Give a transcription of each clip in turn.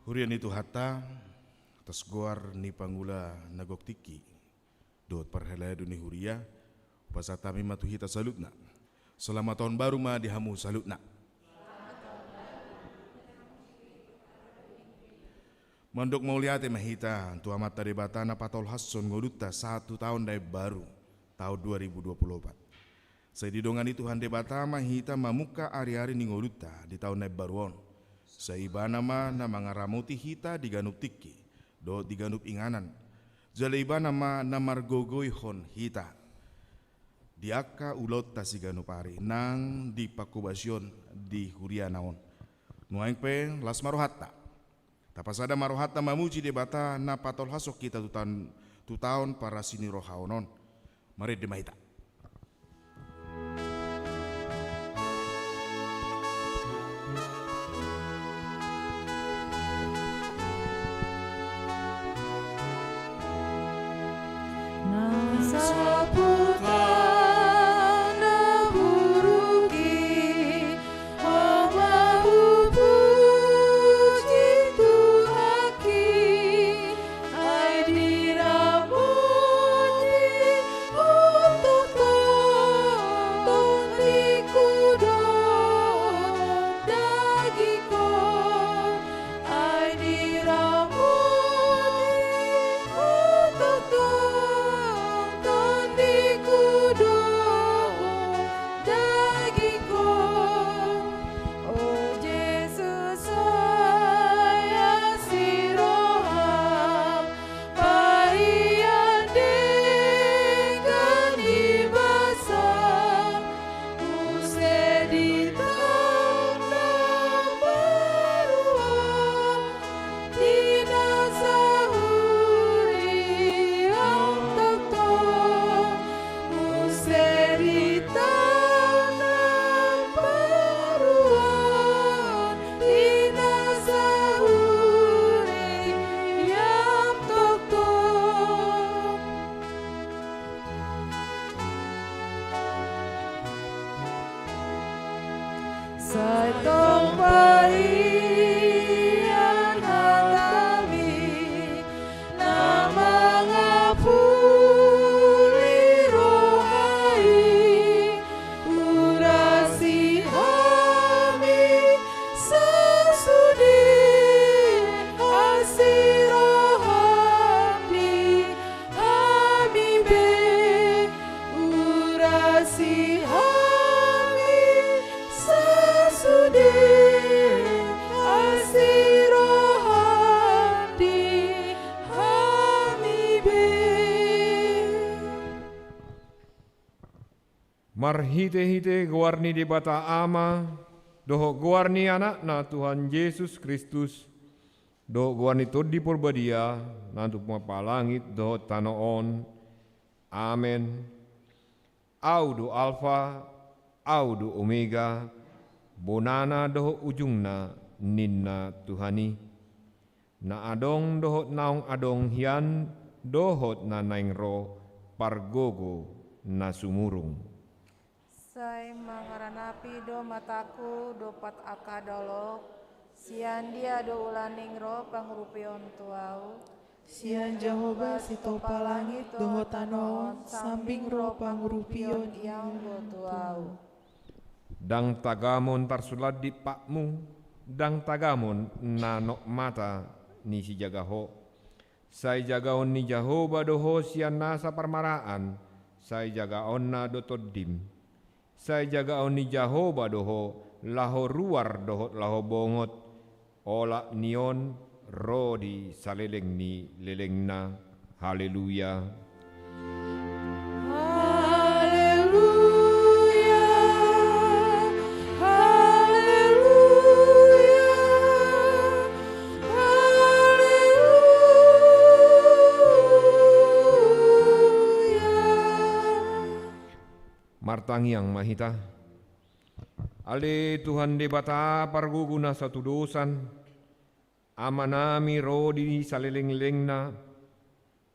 Hurian itu hatta tas goar ni pangula nagok tiki dot perhelaya duni huria pasatami matuhita salutna. Selamat tahun baru ma dihamu salutna. Mandok mauliate mahita tu amat dari batana patol hason ngoluta 1 tahun dari baru tahun 2024. Saya didongani Tuhan debata mahita mamuka ari-ari ni ngoluta di tahun dari baruon. Saibana ma na mangaramuti hita diganup tiki do diganup inganan. Jalaibana ma na margogoihon hita. Diaka ulot tasiganup ari nang di pakubasyon di huria naon. Nuaing pe las marohatta. Tapasada marohatta mamuji debata na patol hasok kita tu tahun para sini rohaonon. Mari demahita. Marhite-hite guarni di bata ama, doho guarni anak na Tuhan Yesus Kristus, doho guarni todi purbadia, nantuk mapalangit doho tanoon, amen. Audu alfa, audu omega, bonana doho ujungna, ninna Tuhani. Na adong doho naong adong hian, dohot na naingro, pargogo na sumurung. Sai mangaranapi do mataku dopat akadolok, sian dia do ulaning ro pangrupion tuau. Sian Jehovah sitopa langit doho tanoon, sambing ro pangrupion yang go tuau. Dang tagamon tarsulad di pakmu, dang tagamon nanok mata ni si jagaho. Sai jagaon ni Jehovah doho sian nasa parmaraan, sai jagaon na dotodim. Sai jagaon ni Jehovah doho laho ruar doho laho bongot, ola nion rodi saleleng ni lelengna. Haleluya. Martangi yang mahita. Ale Tuhan debata parguguna satu dosan. Amanami rodi saleleng-lengna.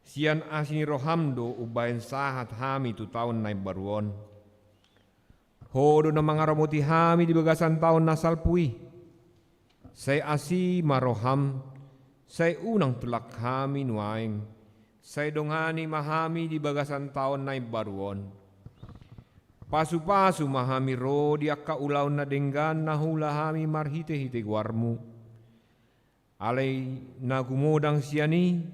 Sian asini rohamdo ubayan sahat hami tu tahun naib baruon. Hodo na mangaramuti hami di bagasan tahun nasal pui. Saya asi maroham Sai unang tulak kami nuaing, sai dongani mahami di bagasan taon na baruon. Pasu-pasu mahami ro di akka ulaw na denggan na hula hami marhite-hite guarmu. Alay na gumodang siyani,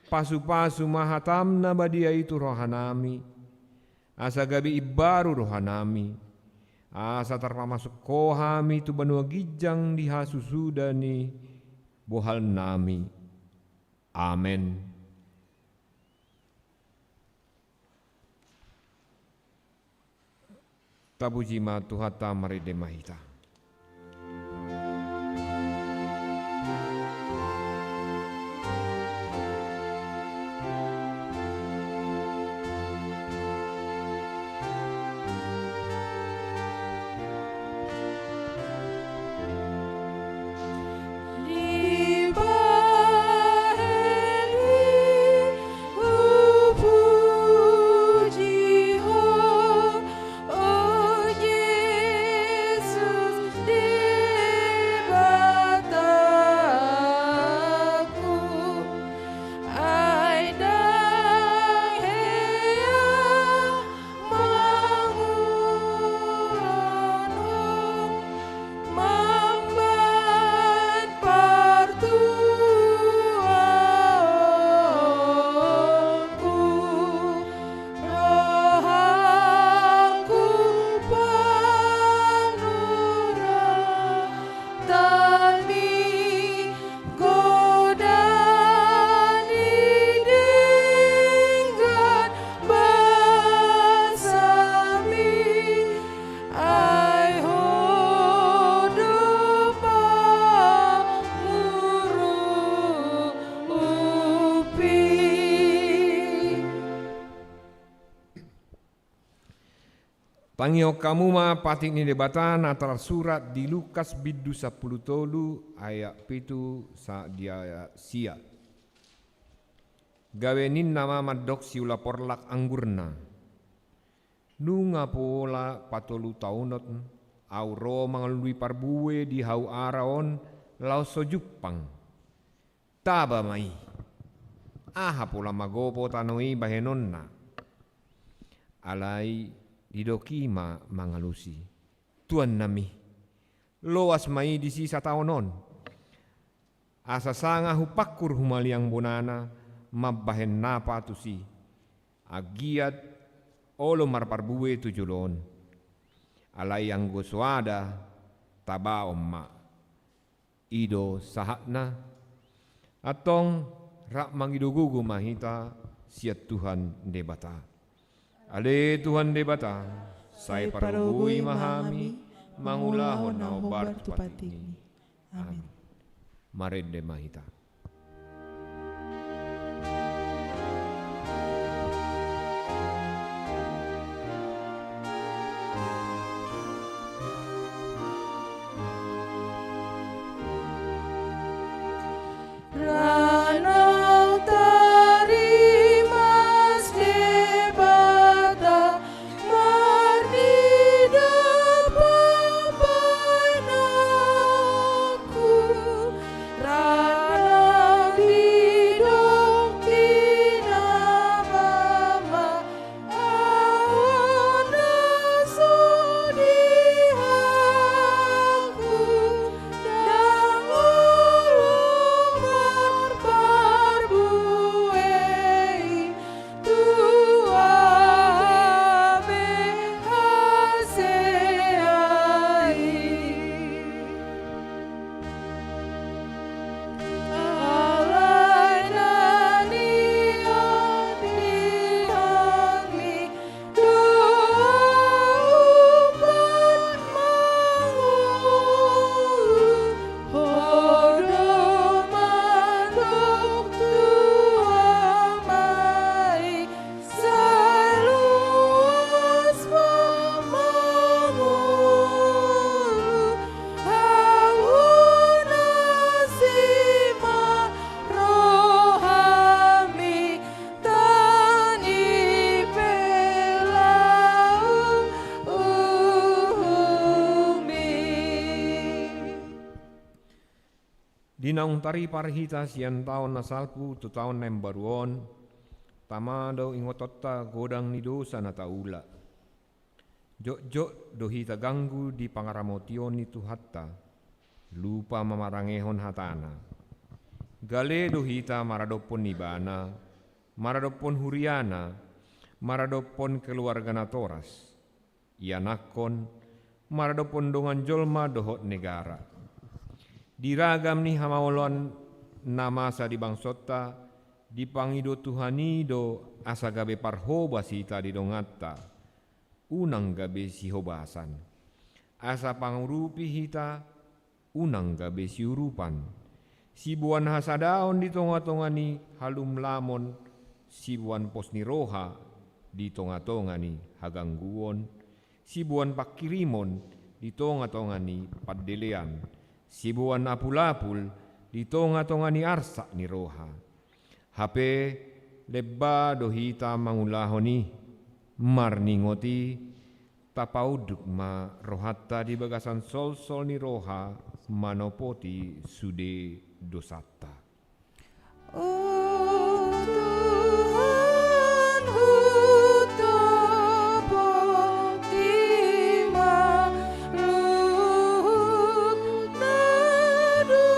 pasu-pasu mahatam na badia itu rohanami. Asa gabi ibaru rohanami. Asa terpamasuk kohami tu banua gijang di hasusuda ni bohal nami. Amen. Tabujima Tuhata maride mahita. Tangio kamu ma patik ni debatan antara surat di Lukas bidu 10 tolu ayat pitu sa dia sia. Gawenin nama madok siula porlak anggurna. Nunga pola patolu taunot auro mangalui parbue di hau araon lau sojupang. Taba mai. Aha pola magopo tanoi bahenonna. Alai didokima mangalusi. Tuan nami, loas mai di sisa taonon. Asa sanga hupakur humaliang bonana, mabbahen napa tusi. Agiat olo marparbue tujulon. Alai yang goswada taba omma. Ido sahatna. Atong rak mangidugugu mahita siat Tuhan debata. Ale Tuhan debata, sai parugui mahami, mangulahon na obar tupatini. Amin. Marende mahita. Rana Dinaung tari parhita sian taon nasalpu tu taon nem baruon, tamado ingototta godang ni dosa na taula. Jok-jok dohita ganggu di pangaramotion ni Tuhatta, lupa mamarangehon hatana. Gale dohita maradopon nibana, maradopon huriana, maradopon keluarga natoras. Ianakon, maradopon dongan jolma dohot negara. Diragam ni hamaolon namasa di bangsota, dipangido Tuhanido asa gabe parhoba sita di dongatta, unang gabe sihobasan. Asa pangurupi hita, unang gabe siurupan. Sibuan hasadaon di tonga-tongani halum lamon, sibuan posni roha di tonga-tongani hagangguon, sibuan pakirimon di tonga-tongani paddelean, sibuan apul-apul di tonga-tonga ni arsa ni roha. Hape lebba dohita mangulahoni marningoti tapauduk ma rohatta di bagasan sol-sol ni roha manopoti sude dosata. Oh Tuhan hutapati malut nadu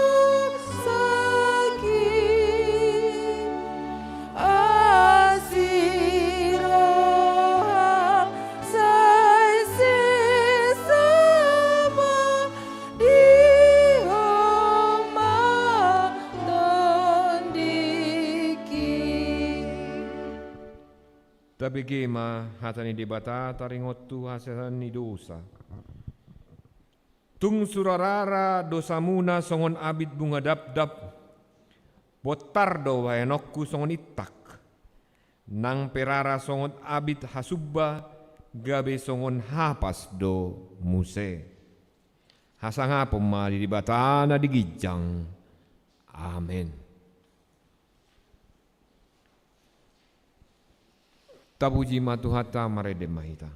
sakit asiroha sai sesama dihoma Tabigema hatani debata taringotu hasasan ni dosa. Tung surarara dosa muna songon abid bunga dap-dap. Botardo wayanokku songon itak. Nang perara songon abid hasubba gabe songon hapas do muse. Hasanga pemali debata na digijang. Amen. Tabuji matuhata marede mahita.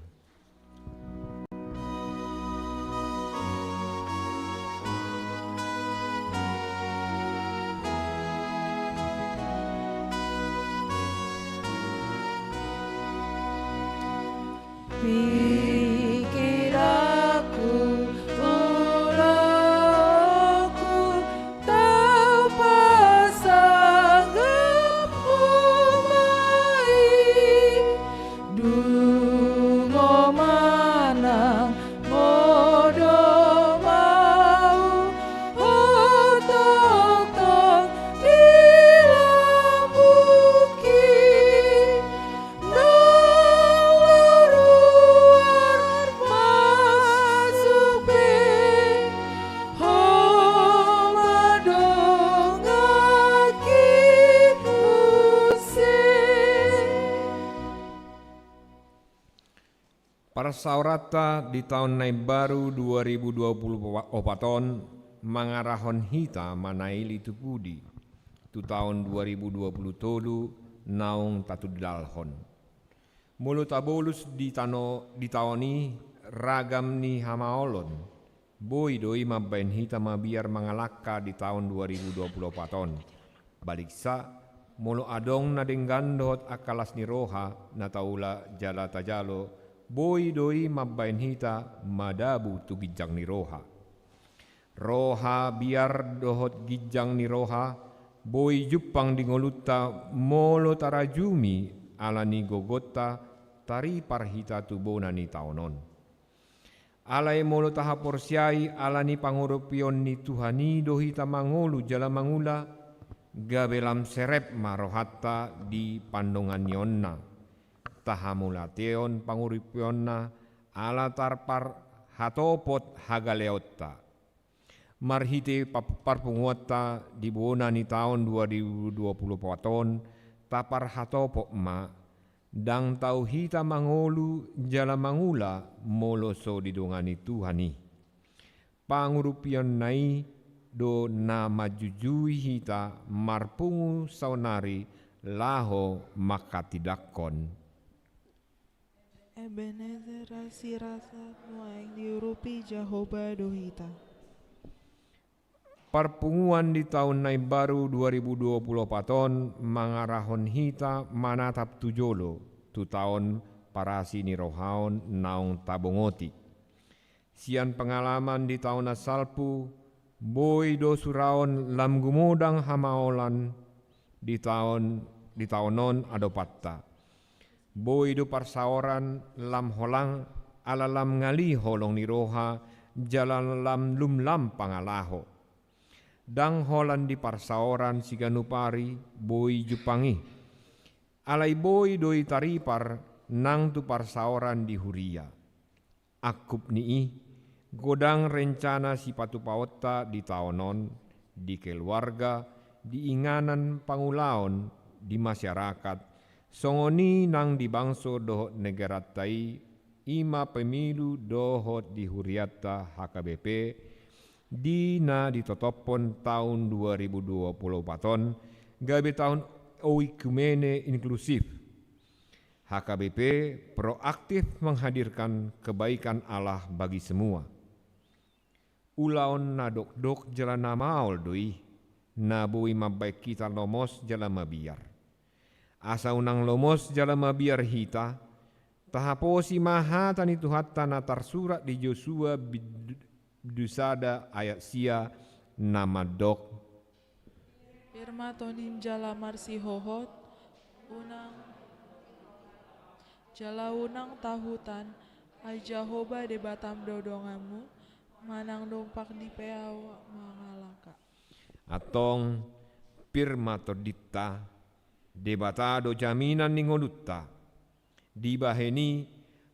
Pikiranku, ulahku, tak pasanggamu mai. Dungo manang modo mau, otok-tok dilambuki. Nalaruar masuk be, homadongaki use. Para saurata di tahun nai baru 2024 mangarahon hita manaili tupudi. Tu tahun 2020 naung tatu dalhon. Mulut abolus di tahun ini ragam ni hamaolon. Boy doi mabain hita mabiar mangalaka di tahun 2024. Baliksa mulu adong na denggandot akalas ni roha na taula jala tajalo. Boy doi mabain hita madabu tu gijang ni roha. Roha biar dohot gijang ni roha. Boy jupang dingoluta molo tarajumi alani gogota tari parhita tubona ni taonon. Alai molo taha porsiai alani pangurupion ni Tuhani dohita mangolu jala mangula gabelam serep marohatta di pandongan yonna. Taha mulateon panguripionna ala tarpar hatopot hagaleotta. Marhite parpunguata di buona ni tahun 2024 tapar hatopok ma dang tau hita mangolu jala mangula moloso didongani Tuhani. Pangurupion nai do na majujui hita marpungu saunari laho makatidakon. Ebenezer rasirasa nuaing diurupi Jehovah dohita. Perpunguan di tahun nai baru 2024 mangarahon hita manatap tujolo tu tahun parasi ni rohaon naung tabongoti. Sian pengalaman di tahun asalpu boy do suraon lam gumodang hamaolan di tahunon adopatta. Boy do parsaoran lam holang ala lam ngali holong ni roha jalan lam lumlam pangalaho. Dang holan di parsaoran siganupari boy jupangi. Alai boy doi taripar nang tu parsaoran di huria. Akup nii godang rencana si patu paotta di taonon, di keluarga, di inganan pangulaon, di masyarakat, songoni nang di bangso dohot negara tai, ima pemilu dohot di huriata HKBP, di na ditotopon tahun 2024, gabe tahun oikumene inklusif. HKBP proaktif menghadirkan kebaikan Allah bagi semua. Ulaon na dok jalan namaol doi, na bui mabaik kita lomos jalan mabiar. Asa unang lomos jalan mabiar hita, tahaposi maha tani tuhata na tarsurat di Yosua Dusada ayat sia nama dok. Firma tonim jala marsi hohot, unang tahutan, ai Jahoba de batam dodongamu, manang dompak di peau mangalaka. Atong firma todita, debatado jaminan ningolutta, di baheni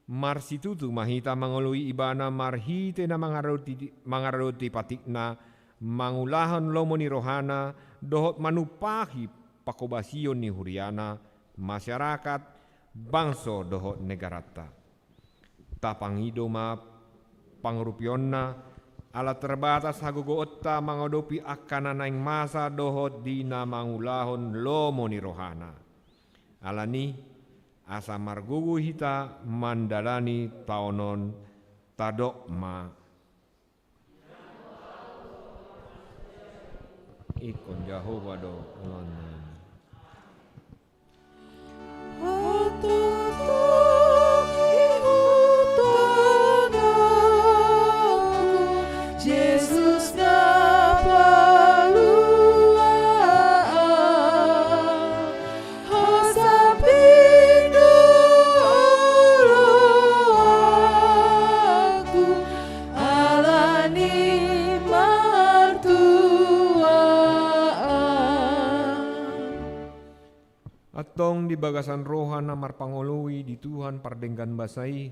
marsitutu mahita mangolui ibana marhite na mangaroti patikna mangulahan lomoni rohana dohot manupahi pakobasion ni huriana masyarakat bangso dohot negarata. Tapangido ma pangrupionna ala terbatas hagogoota mangodopi akana naing masa dohot dina mangulahon lomoni rohana. Alani asa margugu hita mandalani taonon tadok ma. Ikon Jehovah do Amen. Jesus na paluaan, hosapindo aku, alani martuaan. Atong di bagasan rohan na marpangului di Tuhan pardenggan basai,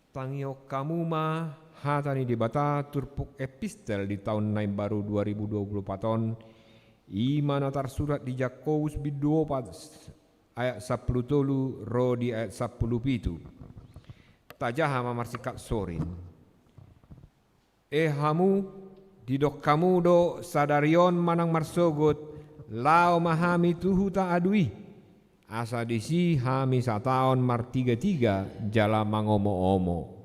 tangio kamu mah hatani debata turpuk epistel di tahun nai baru 2024 imana tarsurat di Jakobus bid 2 ayat 10 ro di ayat 10 tajaha mamarsikat sorin hamu didok kamu do sadarion manang marsogot lao mahami tuhu ta adui asa disi hami sataon mar 3 jala mangomo-omo.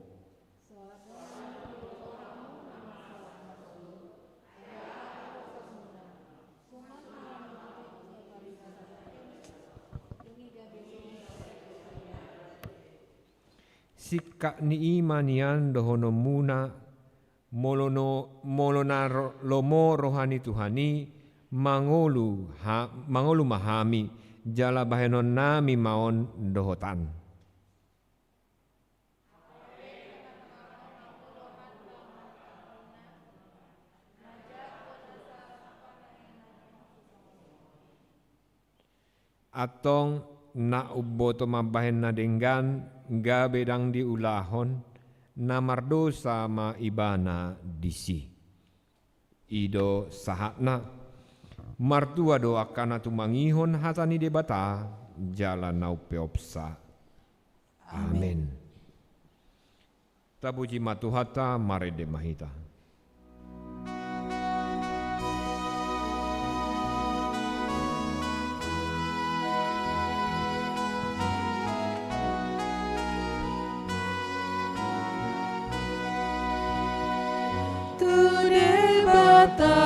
Sikak ni imanian dohono muna molona lomo rohani Tuhani mangolu mahami jala bahenon nami maon dohotan. Atong na uboto mabahen na denggan gabe dang diulahon na mardosa ma ibana disi. Ido sahatna martua do akana tumangihon hatani debata jalan naupeopsa. Amin. Tabuji matuhata marede mahita. Tu debata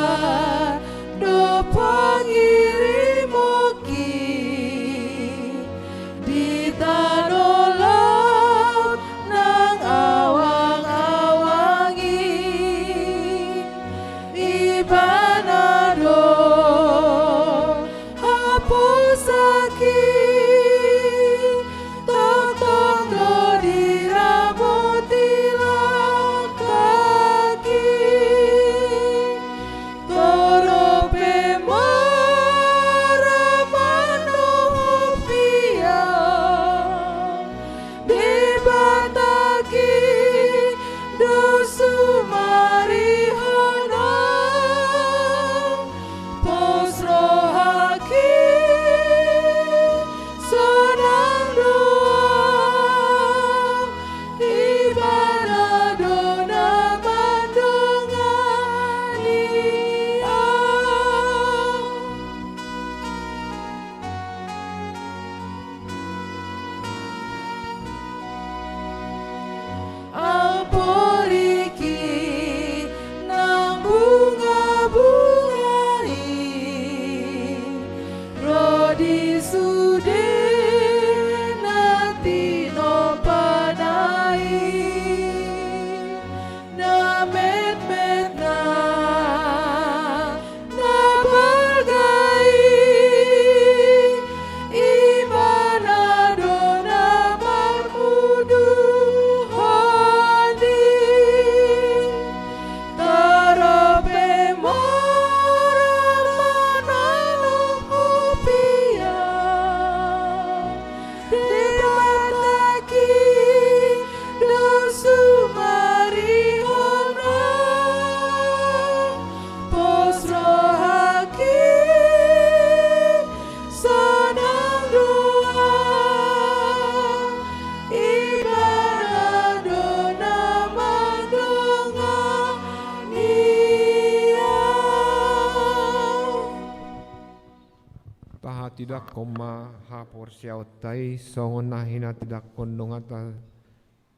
tidak koma hapor siau tai songon nahina tidak kondong ata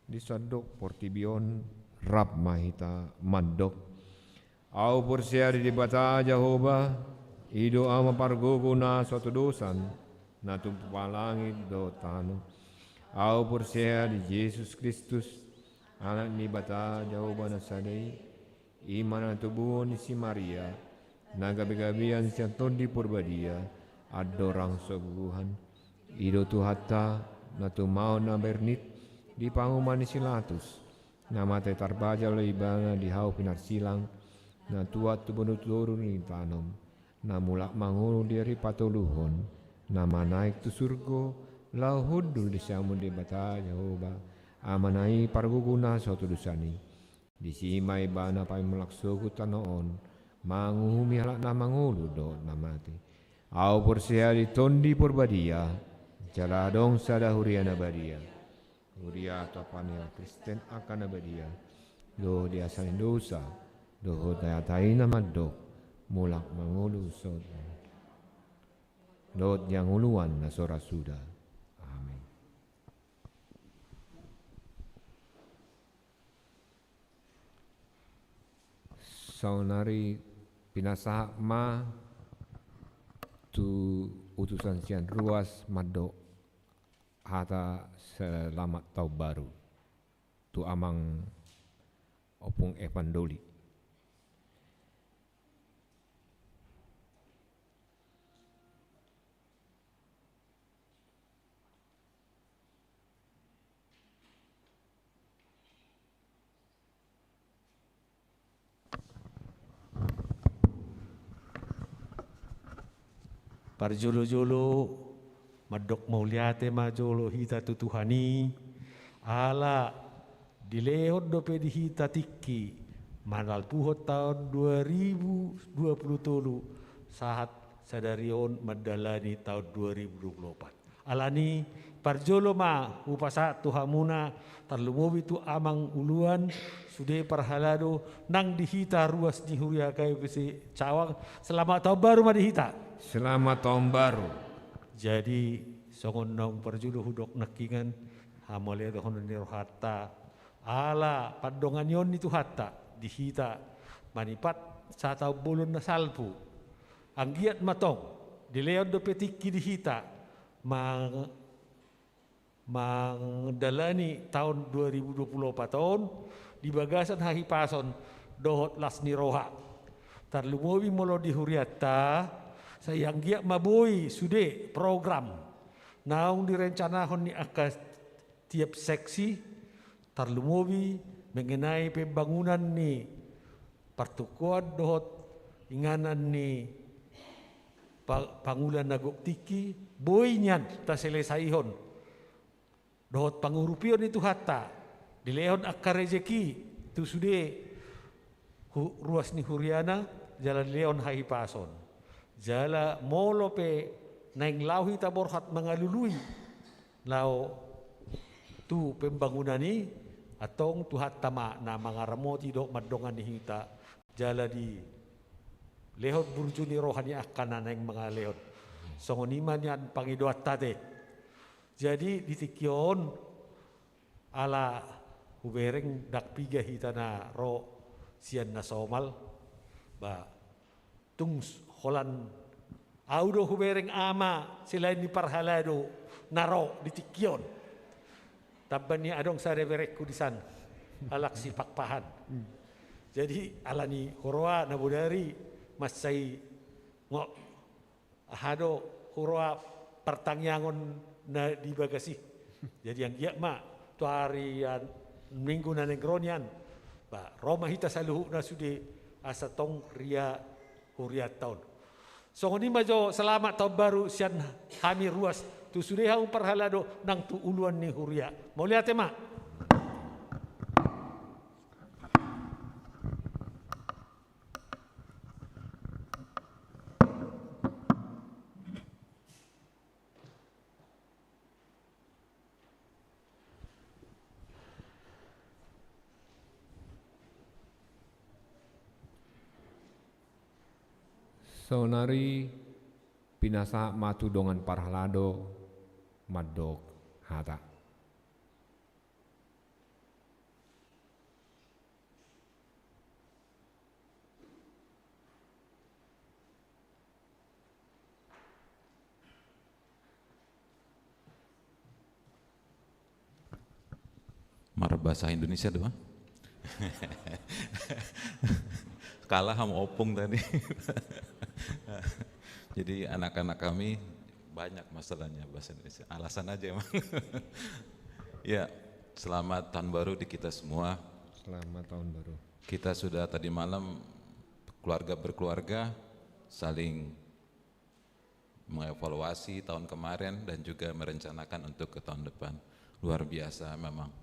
disadok portibion rap mahita mandok au porsia di bata Jehovah ido ama parguguna suatu dosan na tumpalangi do tanu au porsia di Yesus Kristus anak ni bata Jehovah nasadai iman tubuh ni si Maria na gabi-gabian siya di purbadia adorang soguhan ido tu hatta na tumau na bernit di panguman silatus na mate tarbaja leibana di hau pinar silang na tuat tu benut turun ni tanom na mulak mangulu dari patuluhon na manaik tu surgo lau hudul di samun di bata Jehovah amanai parguguna suatu dusani di simai bana pai melaksoku tanoon manguhumi halak na mangulu do na mati au porsia di tondi purbadia jaladong sada huriana badia huria tapania Kristen akan abadia do dia salin dosa do tayatai nama do mulak mangulu sod do yang uluan na sora sudah amin. Saunari pinasa ma tu utusan sian ruas mado hata selamat tahun baru tu amang opung evandoli Parjolo-jolo madok mauliate majolo hita tutuhani ala dilehon dope di hita tiki manal puhot tahun 2023 saat sadarion madalani tahun 2024 alani parjolo ma upasa tuhamuna tarlumowi tu amang uluan sude parhalado nang dihita ruas di huria kai besi cawang selamat tahun baru ma dihita. Selamat tahun baru. Jadi songon nong parjulo hudok nakingan hamole to hono ni rohata ala padongan yon itu hatta dihita manipat sata bulun na salpu anggiat matong dileon do petiki dihita mangdalani tahun 2024 tahun di bagasan hahi pason dohot lasni roha tarlumowi molo di huriata sayang giat mabui sude program naung direncanakan ni akas tiap seksi tarlumowi mengenai pembangunan ni partukuan dohot inganan ni pangulan nagok tiki boinyan ta selesaihon dohot pangurupion itu hatta dilehon akar rezeki tu sude ruas ni huriana jalan leon hai pason jala molo pe naing lauhi taborhat mangalului lau tu pembangunan ni atong tuhat tama na mangaramoti do madongan ni hita jala di lehot burjuni rohani akan naing mga lehot songoniman yan pangidoat tate jadi ditikyon ala hubereng dak piga hita na ro sian na somal ba tungs holan audo hubereng ama selain di parhalado naro di tikyon taban ni adong sa reverekku di san alak si pakpahan jadi alani horoa nabudari masai ngo ahado horoa pertangyangon na di bagasi jadi yang giat ma tu harian minggu na nengronian ba Roma hita saluhu na sude asa tong ria huriat tahun. So ni majo selamat tahun baru sian kami ruas tu sudah hang perhalado nang tu uluan ni huria. Mau lihat mak? Saunari pinasa matu dongan parlado madok hata. Marah bahasa Indonesia doang. Kalah sama opung tadi. Jadi anak-anak kami banyak masalahnya bahasa Indonesia. Alasan aja emang. Ya, selamat tahun baru di kita semua. Selamat tahun baru. Kita sudah tadi malam keluarga berkeluarga saling mengevaluasi tahun kemarin dan juga merencanakan untuk ke tahun depan. Luar biasa memang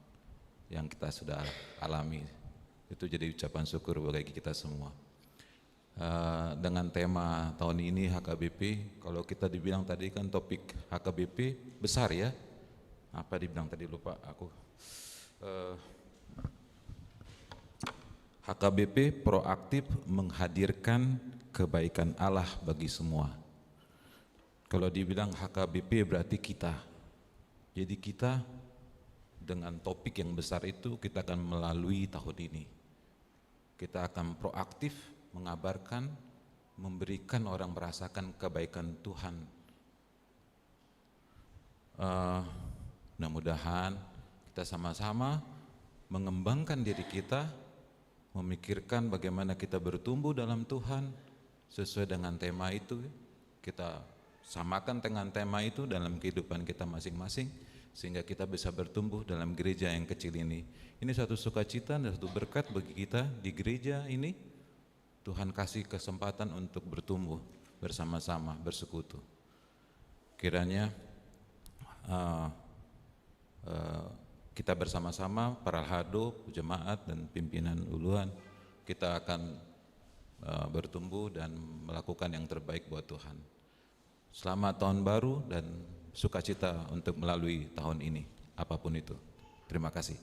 yang kita sudah alami. Itu jadi ucapan syukur bagi kita semua. Dengan tema tahun ini HKBP, kalau kita dibilang tadi kan topik HKBP besar ya. Apa dibilang tadi lupa aku. HKBP proaktif menghadirkan kebaikan Allah bagi semua. Kalau dibilang HKBP berarti kita. Jadi kita dengan topik yang besar itu kita akan melalui tahun ini. Kita akan proaktif mengabarkan, memberikan orang merasakan kebaikan Tuhan. Mudah-mudahan kita sama-sama mengembangkan diri kita, memikirkan bagaimana kita bertumbuh dalam Tuhan sesuai dengan tema itu. Kita samakan dengan tema itu dalam kehidupan kita masing-masing, sehingga kita bisa bertumbuh dalam gereja yang kecil ini. Ini satu sukacita dan satu berkat bagi kita di gereja ini. Tuhan kasih kesempatan untuk bertumbuh bersama-sama, bersekutu. Kiranya kita bersama-sama, para hado, jemaat dan pimpinan uluhan, kita akan bertumbuh dan melakukan yang terbaik buat Tuhan. Selamat tahun baru dan sukacita untuk melalui tahun ini, apapun itu. Terima kasih.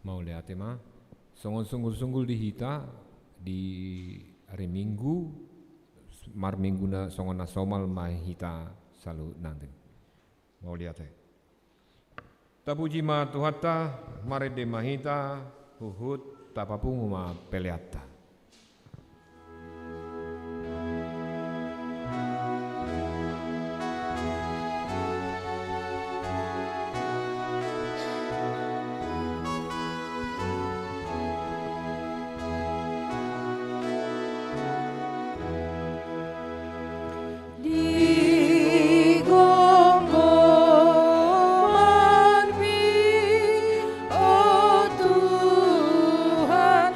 Mau lihat tema, songon-songgul di hita di hari Minggu, mar Minggu na songon na somal mai hita selalu nanti. Mau lihat Tapuji ma Tuhata, mare de mahita, huhut, tapapungu ma peleata. Oh Tuhan,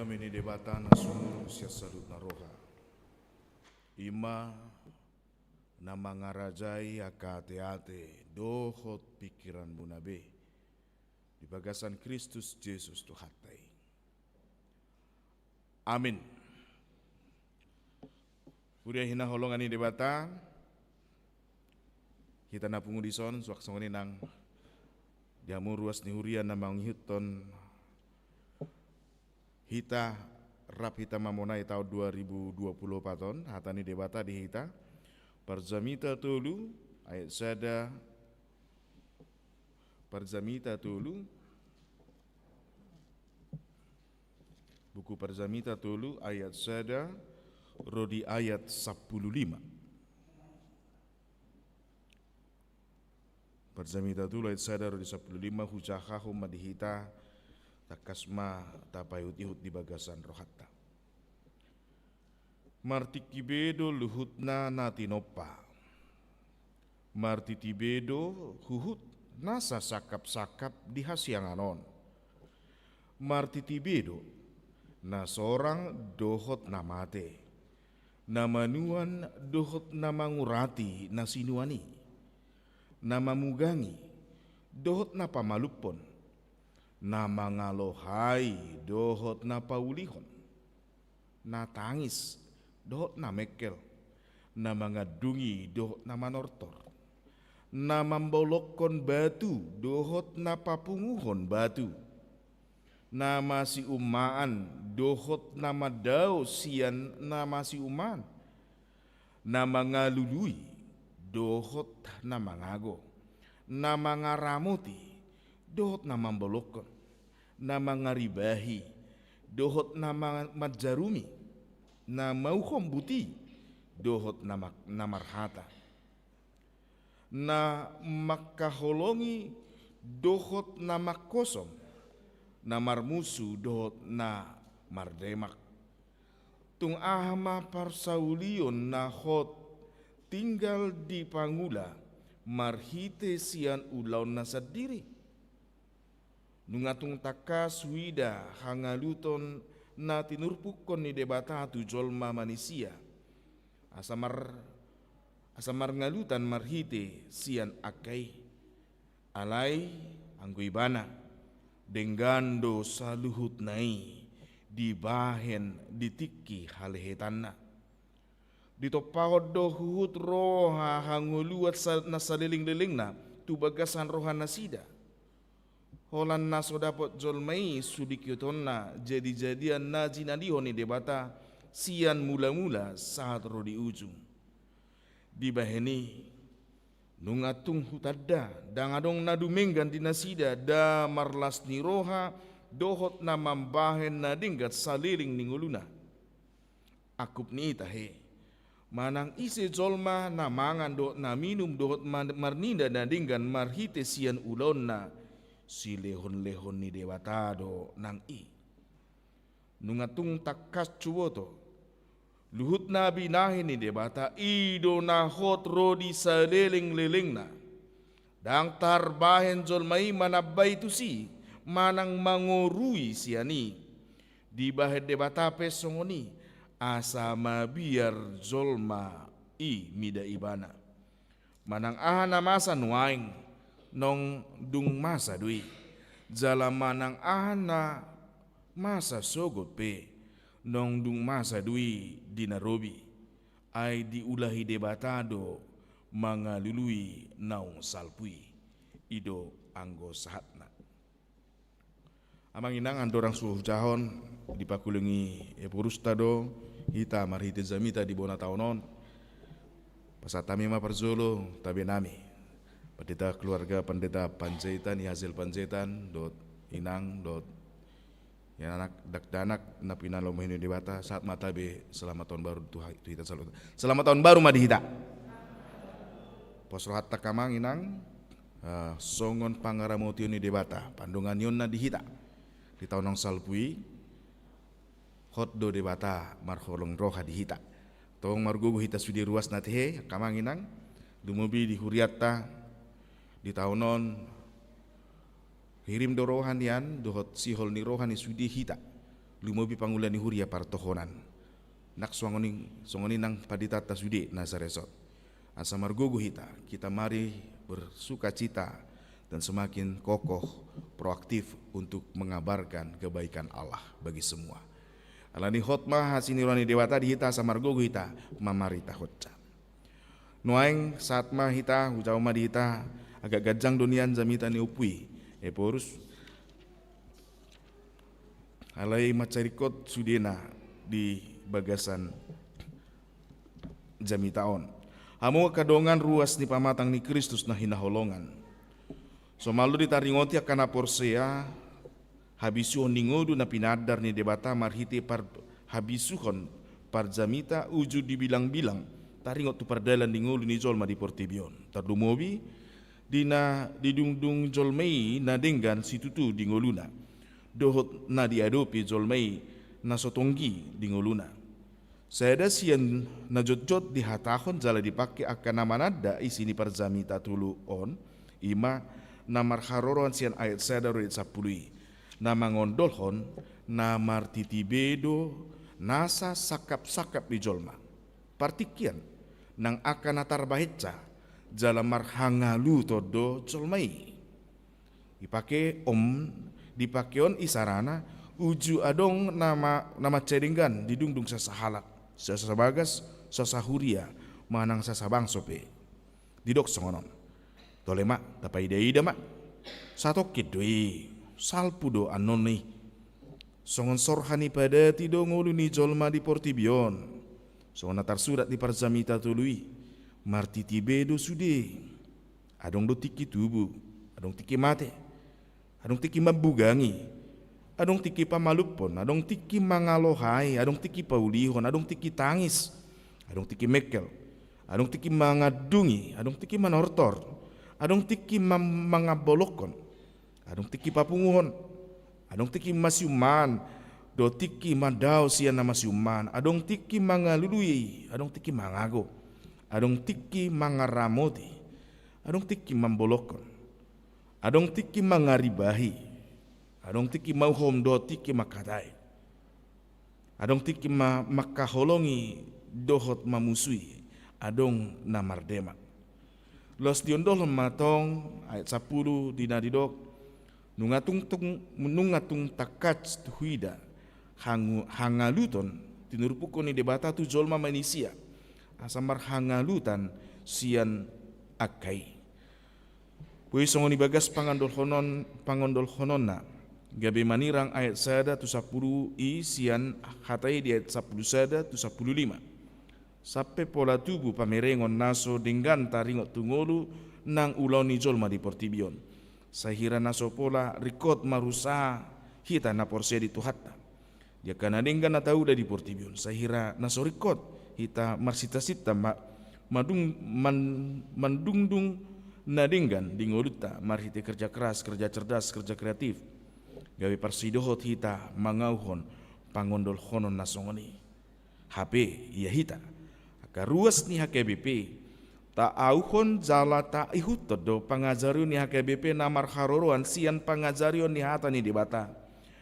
kami ni debata na sumur siya sarut na roha. Ima na mga rajay akate-ate dohot pikiran bunabe. Di bagasan Kristus Jesus Tuhatay. Amin. Udah hinaholongan ni debata. Kita na pungudison suaksong ni nang diamur ruas ni hurian na manghiton hita rap hita mamonai tahun 2020 paton hatani debata di hita Parzamita tulu ayat sada Parzamita tulu buku Parzamita tulu ayat sada rodi ayat 15. Parzamita tulu ayat sada rodi 15 hujahahu madihita takasma tapayut-ihut di bagasan rohatta. Martikibedo luhutna natinopa. Martitibedo huhut nasa sakap-sakap di hasianganon. Martitibedo na seorang dohot namate. Namanuan dohot namangurati na sinuani. Namamugangi dohot na pamalupon. Na mangalohai dohot na paulihon, na tangis dohot na mekel, na mangadungi dohot na manortor, na mambolokon batu dohot na papunguhon batu, na masih umaan dohot na madau sian na masih umaan, na mangalului dohot na mangago, na mangaramuti dohot na mambolokon, na mangaribahi dohot na majarumi, na mauhom buti dohot na marhata, na makaholongi dohot na makosom, na marmusu dohot na mardemak, tung ahma parsaulion na hot tinggal di pangula marhite sian ulaun na sadiri. Nungatung takas wida hangaluton na tinurpukon ni debata tu jolma manusia. Asamar ngalutan marhite sian akai. Alai angguibana denggando saluhut nai dibahen ditiki halehetanna. Ditopahod do huhut roha hanguluat na saliling-liling na tu bagasan roha nasida. Holan na so dapat jolmai sudikyuton na jadi-jadian na jinadihon ni debata sian mula-mula saat rodi ujung. Di baheni nungatung hutadda dangadong nadumenggan di nasida da marlas ni roha dohot na mambahen na dinggat saliling ninguluna. Akup ni itahe manang ise jolma na mangan dohot na minum dohot marninda na dinggan marhite sian ulon na si lehon-lehon ni dewatado nang i. Nungatung takas cuwoto. Luhut na binahin ni debata ido na hot rodi sa leleng-leleng na. Dang tarbahen jolmai manabay tu si manang mangorui siani. Di bahet debata pesongoni asa mabiar jolma i mida ibana. Manang ahana masa nuaing nong dung masa dui jalamanang ahana masa sogot pe nong dung masa dui di Nairobi ay diulahi debatado mga lului naung salpui ido anggo sahatna amang inang andorang suhu jahon dipakulengi epurustado hita marhite zamita di bona taunon pasatami ma perzolo tabe nami Pendeta keluarga pendeta Panjaitan, hasil Panjaitan, dot inang, dot yang anak dak danak napina lomohini debata saat mata be selamat tahun baru Tuhan kita selamat tahun baru madihita. Pos rohat takamang inang songon pangaramotioni debata pandungan yonna dihita di tahun nang salpui hot do debata marholong roha dihita. Tong margubu hita sudi ruas natihe kamang inang dumubi di huriatta di tahunon hirim do rohanian dohot sihol ni rohani sudi hita lumobi pangulan ni huria partohonan. Nak songoni nang paditata sude nasaresot. Asa margogo kita mari bersuka cita dan semakin kokoh, proaktif untuk mengabarkan kebaikan Allah bagi semua. Alani hotmah hasini rani dewata di hita asa margogo hita mamarita hotca. Nuaing saat mah hita ujau mah di hita agak gajang dunian zamita ni upui. Porus alai macarikot sudena di bagasan jamitaon. Hamu kadongan ruas ni pamatang ni Kristus na hinaholongan. So malu ditaringoti akan aporsea habisuhon ningodu na pinadar ni debata marhiti par habisuhon par jamita uju dibilang-bilang taringot tu pardalan ningolu ni jolma di portibion. Tardumobi dina didungdung jolmei na denggan situtu dingoluna. Dohot na diadopi jolmei na sotonggi dingoluna. Saya sian na jot-jot di hatahon jala dipakai akan nama nada isi ni parjamita tulu on ima namar haroron sian ayat saya dari sapului nama ngondolhon namar titibedo nasa sakap-sakap di jolma partikian nang akan atar bahitca jala marhangalu todo jolmai dipakai on isarana uju adong nama ceringan didungdung sasahalak sasabagas sasahuria manang sasabang sope didok songonon tole mak tapai deida mak satokit doi salpudo anoni songon sorhani pada tido ngulu ni jolma di portibion songon atar surat di parjamita tului martiti bedo sude adong do tiki tubu adong tiki mate adong tiki mabugangi adong tiki pamalupon, adong tiki mangalohai, adong tiki paulihon, adong tiki tangis, adong tiki mekel, adong tiki mangadungi, adong tiki manortor, adong tiki mangabolokon, adong tiki papunguhon, adong tiki masiuman, do tiki madao sian na masiuman, adong tiki mangalului, adong tiki mangago, adong tiki mangaramoti, adong tiki mambolokon, adong tiki mangaribahi, adong tiki mauhom do tiki makatai. Adong tiki makaholongi dohot mamusui. Adong namardemak. Los diondol matong ayat 10 dinadidok nungatung takach tuhuida hangaluton tinurupukon ni debata tu jolma manisia. Asamar hangalutan sian akai. Puis songoni bagas pangondol hononna. Gabi manirang ayat sada tu 10 isian hatai di ayat 10 sada tu 15. Sampai pola tubuh pamerengon naso dengan taringot tungolu nang uloni jolma di portibion. Sahira naso pola rikot marusa hita na porse di tuhata. Dia kana dengan na tahu di portibion. Sahira naso rikot hita marsita-sita mandungdung na dengan dingoluta marhite kerja keras, kerja cerdas, kerja kreatif. Gawi parsidohot hita mangauhon pangondol honon nasongoni. HP iya hita. Akaruas ni HKBP. Ta auhon jala ta ihut todo pangajarion ni HKBP namar haroroan sian pangajarion ni hata ni debata.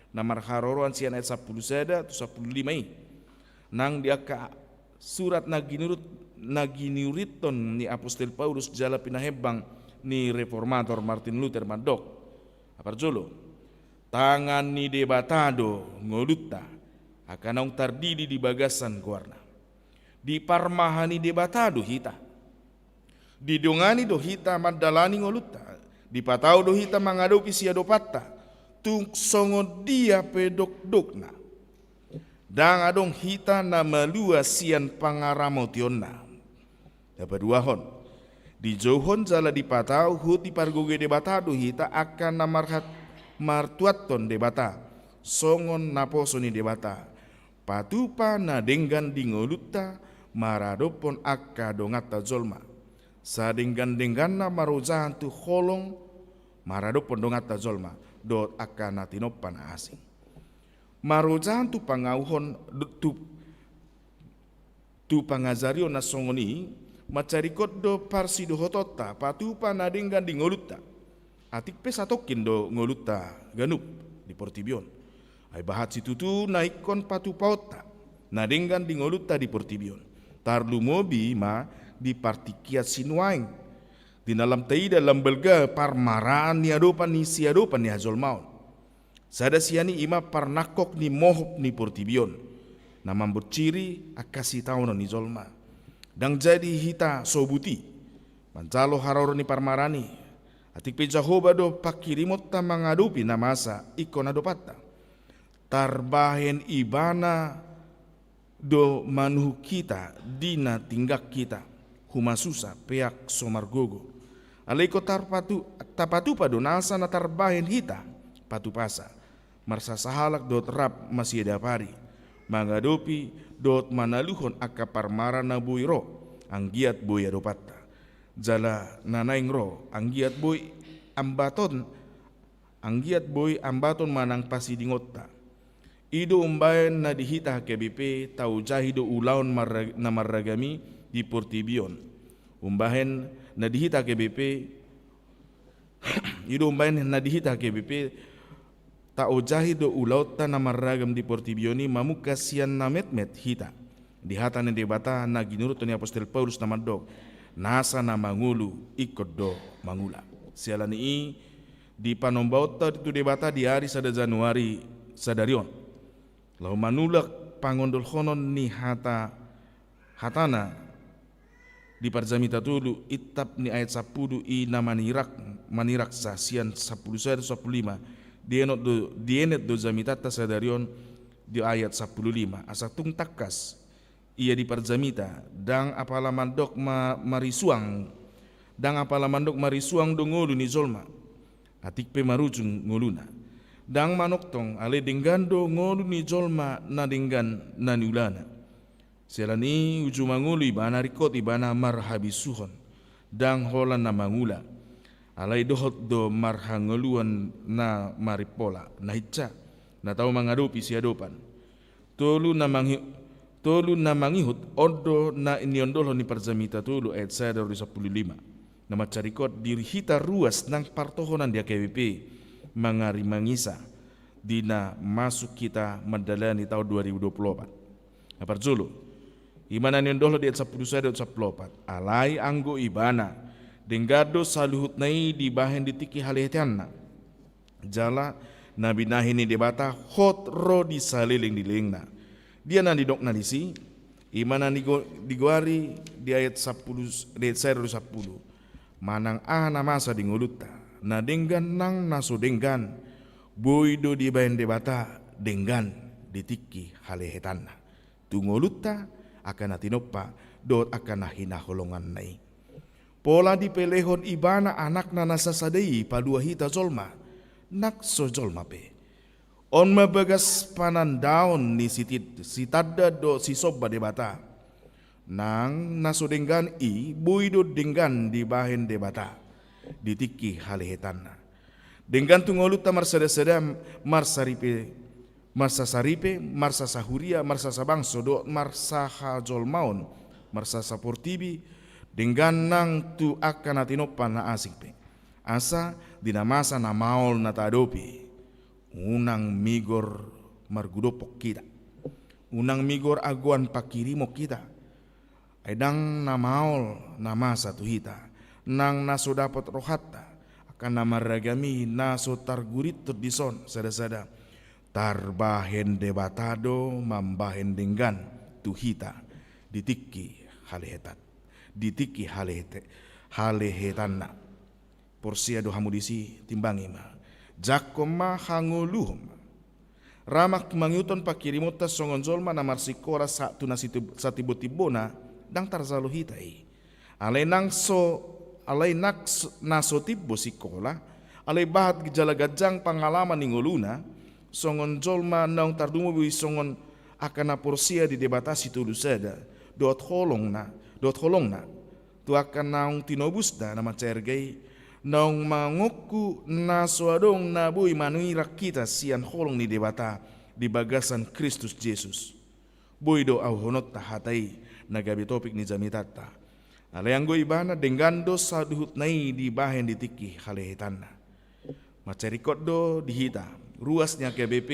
Namar haroroan sian ayat 10 sada tu 15. Nang dia ka surat naginuriton ni Apostol Paulus jala pinahebang ni reformator Martin Luther Madok. Aparjolo. Tangan ni debatado ngolutta akan tardidi di bagasan guarna. Di parmahani debatado hita. Di dongani do hita madalani ngolutta. Di patau do hita mangadopi sia do patta. Tung songo dia pedok-dokna. Dang adong hita na malua sian pangaramotionna. Dapat duahon. Di johon jala di patau huti pargoge debatado hita akan namarhat martuaton debata songon naposoni debata patupa na denggan dingolutta maradopon akka dongata jolma sadenggan na marojahan tu holong maradopon dongata jolma dot akka natinopan asing marojahan tu pangauhon tu pangazarion na songoni macarikot do parsido hotota patupa na denggan dingolutta atik pe satokin do ngoluta ganup di portibion Ay bahat situ tu naikon patu pauta. Na dengan dingoluta di portibion. Tarlu mobi ma di partikiat sinuaing. Di dalam taida lambelga parmaraan ni adopan ni si adopan ni hazol maun. Sada siani ima parnakok ni mohop ni portibion. Namambut ciri akasi tahunan ni zolma. Dang jadi hita sobuti. Mancalo haroro ni parmarani. Atik pejahoba do pakirimot ta mangadupi na masa ikon adopata. Tarbahen ibana do manuh kita dina tinggak kita humasusa peak somargogo. Alaiko tapatu pado nasa na tarbahen hita patu pasa. Marsa sahalak dot rap masih dapari. Mangadopi dot manaluhon aka parmara na buiro anggiat boy adopata. Jala nanaing ro anggiat boy ambaton manang pasidingota. Ido umbayan na dihita KBP tau jahido ulaon na maragami di Portibion. Umbahan na dihita KBP ido umbayan na dihita KBP tau jahido ulaon na maragam di Portibioni mamuka sian na metmet hita. Dihata na debata na ginurut ni Apostol Paulus na mandog nasa na mangulu ikot do mangula. Siala ni di panombauta itu debata di hari sada Januari sadarion. Lau manulak pangondol honon ni hatana di parjamita tulu itap ni ayat 10 i na manirak sa sian 10 15 dienet do jamitata sadarion di ayat 15 asa tung takas ia di parjamita dang apalamandok marisuang do ngolu ni zolma atik pe marujung ngoluna dang manoktong ale denggando ngolu ni jolma na denggan na niulana. Selani uju mangulu ibana rikot ibana marhabisuhon dang holan na mangula. Alay dohot do marhangeluan na maripola na hitsa na tau mangadupi si adopan. Tolu na mangihut odo na iniondolo ni parjamita tulu ayat 15. Na macarikot diri hita ruas nang partohonan dia KBP. Mangari mangisa dina masuk kita mendalani tahun 2024. Apar julu imana niondolo di 10 dan 14 alai anggo ibana denggado saluhut nai di bahen ditiki halihetianna jala nabi nahini debata hot ro di saliling dilingna dia na didok nalisi imana diguari di ayat 10 di ayat 10 manang ana masa dinguluta na denggan nang naso denggan boido di bayan debata denggan ditiki halehetanna tungoluta akan natinopa dot akan nahina holongan nai pola di pelehon ibana anak na nasasadei padua hita zolma nak so zolma pe on mabagas panandaon ni sitadda do sisobba debata nang naso denggan i boido denggan di bahan debata ditiki halehetanna dengan tungoluta marsada marsaripe marsa saripe marsa sahuria marsa sabangso do marsa hajol maun marsa saportibi dengan nang tu akan atinopan na asik pe asa dinamasa na maol na tadopi unang migor margudopok kita unang migor aguan pakirimo kita edang na maol na masa tu hita nang naso dapat rohata akan namaragami naso targurit terdison sada-sada tarbahen debatado mambahen denggan tuhita ditiki halehetat ditiki halehetanna porsia do hamudisi timbangi ma jakoma hanguluhum ramak mangyuton pakirimota songonjolma na marsikora satu nasatibotibona dang tarzalo hitai alay nak naso tibbo sikola alay bahat gejala gajang pengalaman ningoluna songon jolma naung tardumo bui songon akan porsia di debatasi tulu sada dot holong na tu akan naung tinobus da nama cergai naung mangoku naso adong na bui manuirak kita sian holong ni debata di bagasan Kristus Yesus bui do au honot tahatai nagabi topik ni jamitata alayanggo ibana denggando saduhut nai di bahen ditiki halehetanna macarikot do dihita ruasnya KBP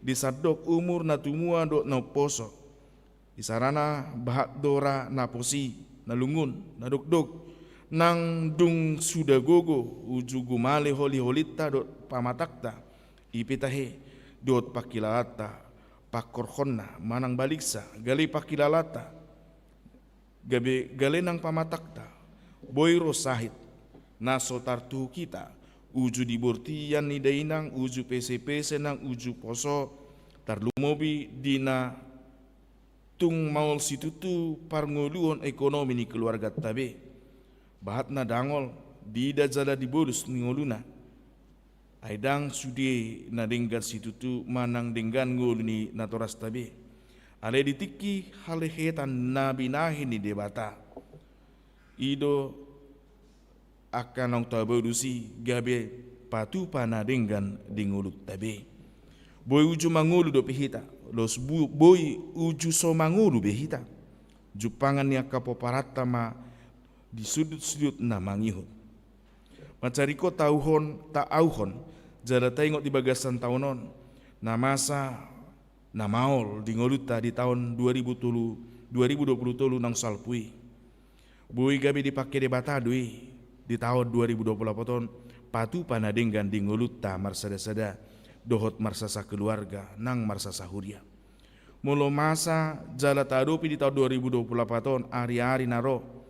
disadok umur na tumua do na poso. Isarana bahat dora na posi, na lungun, na dok nang dung sudah gogo uju gumale holi-holita dot pamatakta ipitahe dot pakilalata pakorhonna manang baliksa gali pakilalata gabe galenang pamatakta boyro sahit naso tartu kita uju dibortian ni dainang uju pese-pese nang uju poso tarlumobi dina tung maul situtu parngoluon ekonomi ni keluarga tabe bahat na dangol dida jala dibolus ni ngoluna aidang sudi na denggan situtu manang denggan ngolu ni natoras tabe ale ditiki halehetan na binahin ni debata ido akan nong tabodusi gabe patu pana denggan di ngolu tabe boy uju mangulu do pihita los boy uju so mangulu behita jupangan ni akapoparata ma di sudut-sudut na mangihon. Macariko tauhon tak auhon jala tengok di bagasan tahunon na masa na maol di ngoluta di tahun 2020 nang salpui. Bui gabi dipakai debata dui di tahun 2028 patu panadenggan di ngoluta marsada-sada dohot marsasa keluarga nang marsasa huria. Mulo masa jala tadupi di tahun 2028 ari-ari naro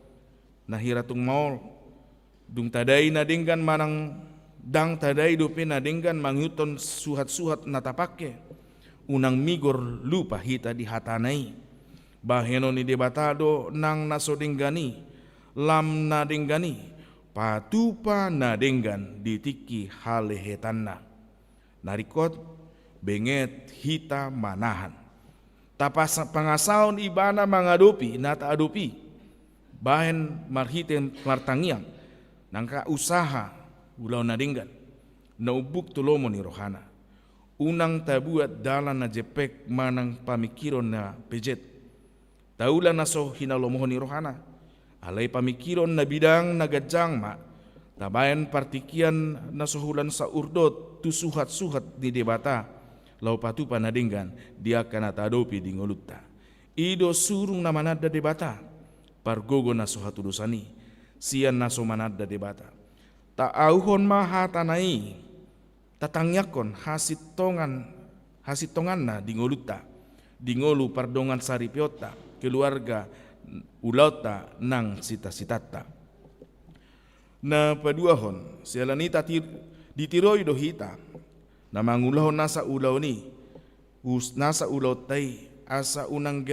nahiratung maul dung tadai nadenggan manang dang tadai dope nadenggan manghuton suhat-suhat natapake unang migor lupa hita di hatanai baheno ni debatado nang nasodenggani lam nadenggani patupa nadenggan ditiki halehetanna narikot benget hita manahan tapas pangasaon ibana mangadopi nata adopi bahen marhiten martangiang nangka usaha ulau nadinggan naubuk tulomo ni rohana unang tabuat dalan na jepek manang pamikiron na pejet taula naso hinalomo ni rohana alay pamikiron na bidang nagajang ma tabayan partikian nasohulan sa urdot tu suhat-suhat di debata lau patu panadinggan dia kana tadopi di ngolutta ido surung na manada debata pargogo na sohatu dosani sian na somanada debata ta auhon maha tanai tatangyakon hasitongan na dingoluta dingolu pardongan saripiota keluarga ulauta nang sita-sitata na paduahon sialanita ditiroi dohita na mangulahon nasa ulaw ni nasa ulaw tay asa unang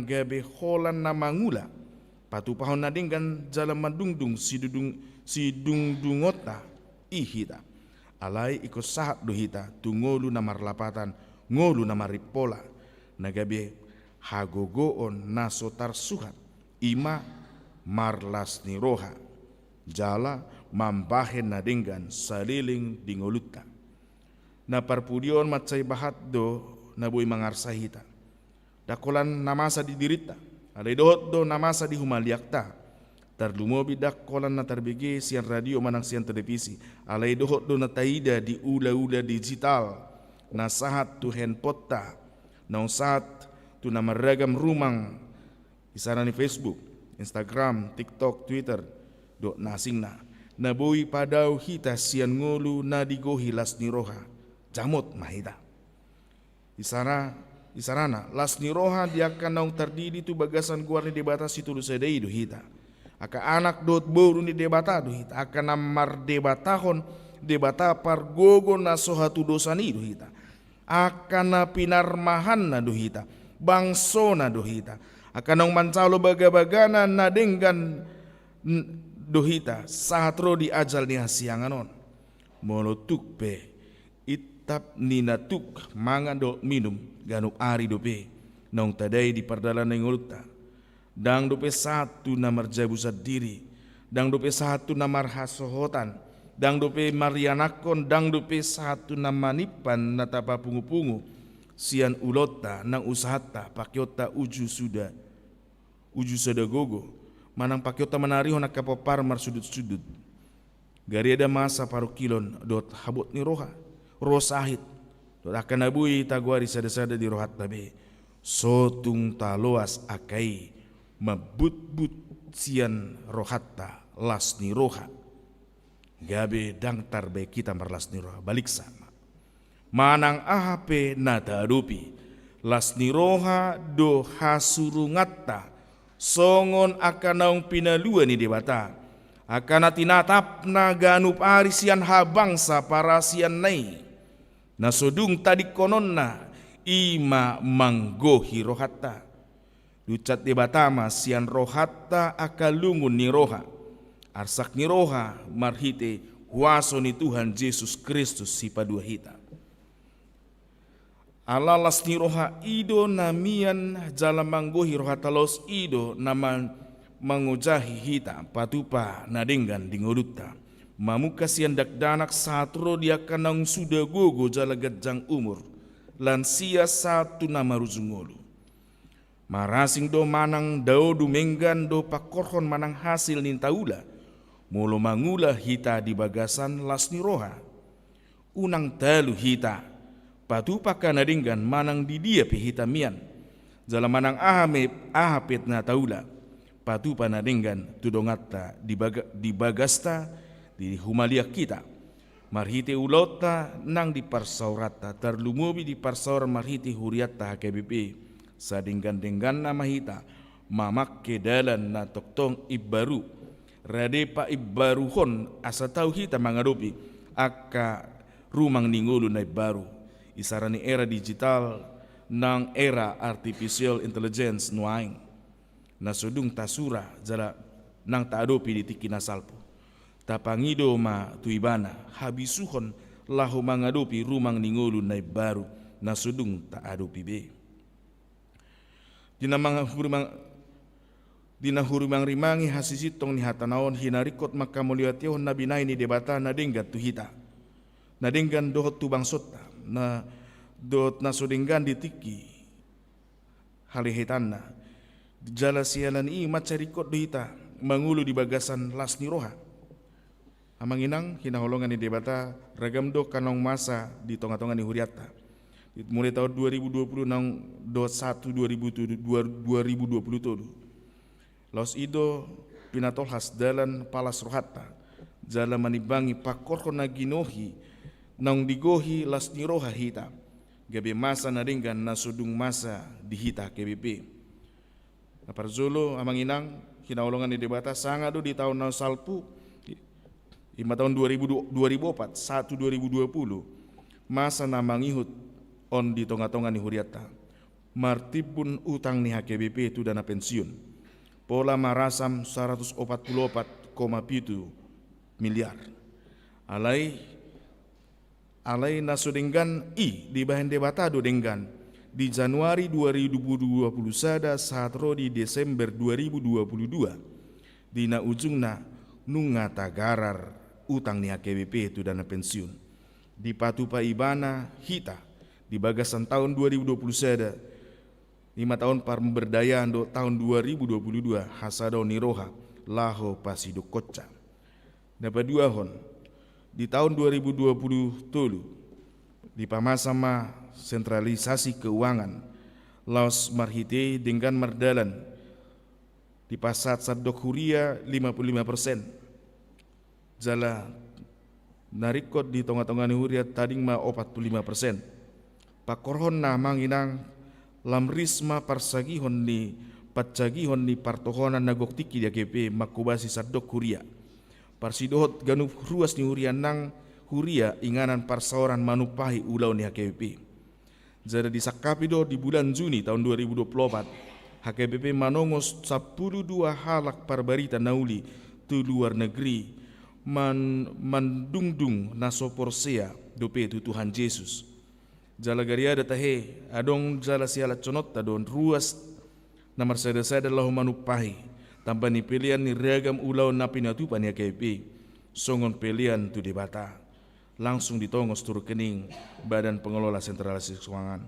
gabe holan na mangula patupahon na dinggan jalan madungdung si dungdungota ihita alay iko sahat dohita tu ngolu na marlapatan ngolu na maripola nagabe hagogoon na sotar suhat ima marlas ni roha jala mambahen na dinggan saliling dingoluta na parpudion matsay bahat do na buhay mangarsahita dakolan namasa didirita alay dohot do namasa di humaliakta tarlumobi dakolan na tarbigi sian radio manang sian televisi alay dohot do na taida di ula-ula digital na sahat tu handpota na sahat tu na maragam rumang isana ni Facebook, Instagram, TikTok, Twitter do nasing na nabuhi padaw hita sian ngulu na digohilas ni roha jamot mahita Isarana las ni roha dia akan naung terdiri tu bagasan guar ni debata situ lusadai do hita aka anak dot boru ni debata do hita akan namar debatahon debata pargogo na sohatu dosani do hita akan na pinarmahan na do hita bangso na do hita akan naung mancalo baga-bagana na denggan do hita sahatro di ajal ni hasianganon molotuk pe itap ninatuk mangan do minum ganuk ari dope nong tadai di pardalan ng ulta dang dope satu na marjabusat diri dang dope satu na marhasohotan dang dope marianakon dang dope satu na manipan na tapa pungu-pungu sian ulota nang usahata pakyota uju suda gogo manang pakyota manarihon nakapopar mar sudut-sudut gari ada masa parukilon dot habot ni roha rosahit Dot akan abui taguari sada-sada di rohat tabe. Sotung taloas akai mabut-but sian rohatta lasni roha. Gabe dangtar be kita marlasni roha balik sama. Manang ahape nada adupi. Lasni roha do hasurungatta. Songon akan naung pinalua ni debata. Akan tinatap na ganup ari sian habangsa para sian nai. Nasodung tadi kononna ima manggohi rohatta. Ducat debatama sian rohatta akalungun ni roha. Arsak ni roha marhite huaso ni Tuhan Yesus Kristus si padua hita. Alalas ni roha ido namian jalan manggohi rohatta los ido naman mangujahi hita patupa nadenggan dingolutta. Mamuka sian dakdanak satro dia kanang sudah gogo jalagat jang umur. Lansia satu nama ruzungolu. Marasing do manang dao dumenggan do pakorhon manang hasil nintaula. Molo mangula hita di bagasan lasni roha. Unang talu hita. Patupa kanadinggan manang di dia pi hita mian. Jala manang ahapet na taula. Patupa nadinggan tudongatta di bagasta di humalia kita. Marhite ulota nang di parsaurata terlumubi di parsaur marhite huriatta HKBP sadinggan-dinggan nama hita mamak dalan na toktong ibaru radepa ibaruhon asa tau hita mangadopi aka rumang ningulu na baru isarani era digital nang era artificial intelligence nuaing nasudung tasura jala nang taadopi di tiki nasalpo. Tapangido ma tuibana habisuhon lahu mangadopi rumang ningulu na baru nasudung taadopi be. Dinahurumang rimangi hasisitong ni hatanaon hinarikot makamuliatihon na binay ni debata na denggan tuhita. Na denggan dohot tubang sota na dohot nasudinggan ditiki halihitan na. Jala sialan macarikot duhita mangulu di bagasan lasni roha. Amanginang hinaholongan ni debata ragam do kanong masa di tonga-tonga ni huriata. Mulai tahun 2020 nang 2020 Los ido pinatolhas dalan palas rohata. Jala manibangi pakorho na ginohi nang digohi lasni roha hita. Gabi masa na ringgan na sudung masa di hita KBP. Naparzolo amanginang hinaholongan ni debata sangado di tahun na salpu 5 tahun 2004, 1 2020, masa na mangihut on di tonga-tonga ni huriata. Martipun utang ni HKBP itu dana pensiun. Pola marasam 144,7 miliar. Alai nasudenggan di bahan debatado denggan di Januari 2020 sada saat di Desember 2022 dina ujungna nunga tagarar utang ni HKBP itu dana pensiun. Di patupa ibana hita di bagasan tahun 2020 sada 5 tahun pemberdayaan do tahun 2022 hasado niroha laho pasido koca. Dapat dua hon di tahun 2020 tolu di pamasama sentralisasi keuangan laos marhite dengan mardalan di pasat sadok huria 55%. Jala narikot di tonga-tonga ni huria tading ma 45%. Pakorhon na manginang lamrisma parsagihon ni patcagihon ni partohonan nagoktiki di AKP makubasi sadok huria. Parsidohot ganup ruas ni huria nang huria inganan parsaoran manupahi ulau ni HKBP. Jadi disakapido di bulan Juni tahun 2024 HKBP manongos 12 halak parbarita nauli tu luar negeri mandungdung nasoporsea dope tu Tuhan Yesus. Jala gariada tahe adong jala siala conot tadon ruas namar sada-sada lahu manupahi tanpa ni pilihan ni ragam ulau na pinatupan ni HKBP songon pilihan tu debata langsung ditongos turu kening Badan Pengelola Sentralisasi Keuangan.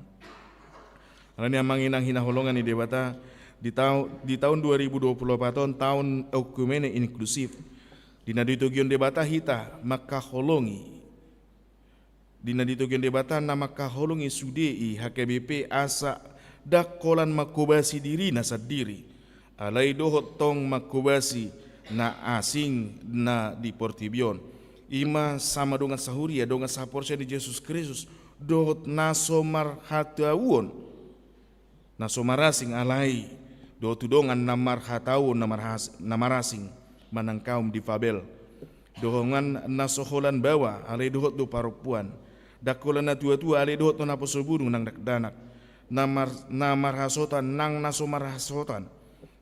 Alani amanginang hinaholongan ni debata di tahun 2024 tahun ekumene inklusif. Dina ditugion debata hita maka holongi Dina ditogen debatan nama kaholong sudei HKBP asa dakolan makubasi diri na sadiri. Alay dohot tong makubasi na asing na di Portibion. Ima sama dengan sahuria dengan saporsia di Yesus Kristus dohot nasomar hatauon. Nasomarasing alay dohot tudongan namar hatauon namarasing manang kaum difabel. Dohongan nasoholan bawa alay dohot do parupuan. Dakolan na tua-tua alay dohot no naposobunung nang dakdanak. Namar hasotan nang nasomar hasotan.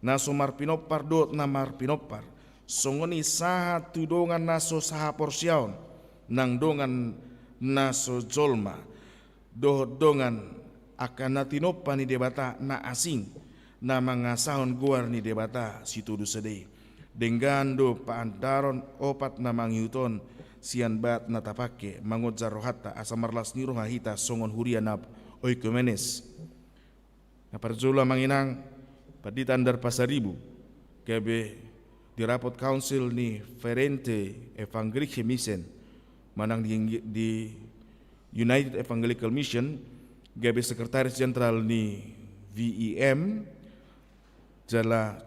Nasomar pinopar dohot namar pinopar. Songoni saha tudongan naso saha porsyaon nang dongan naso jolma dohot dongan akan natinopa ni debata na asing na mangasahon guar ni debata situdu sedih dengan do paantaron opat na mangiuton sian bat na tapake mangojar rohata asamarlas ni rohahita songon hurianap oikomenes na parjola manginang paditandar pasaribu kebe di rapot council ni Ferente Evangelical Mission manang di United Evangelical Mission gabe sekretaris jenderal ni VEM jala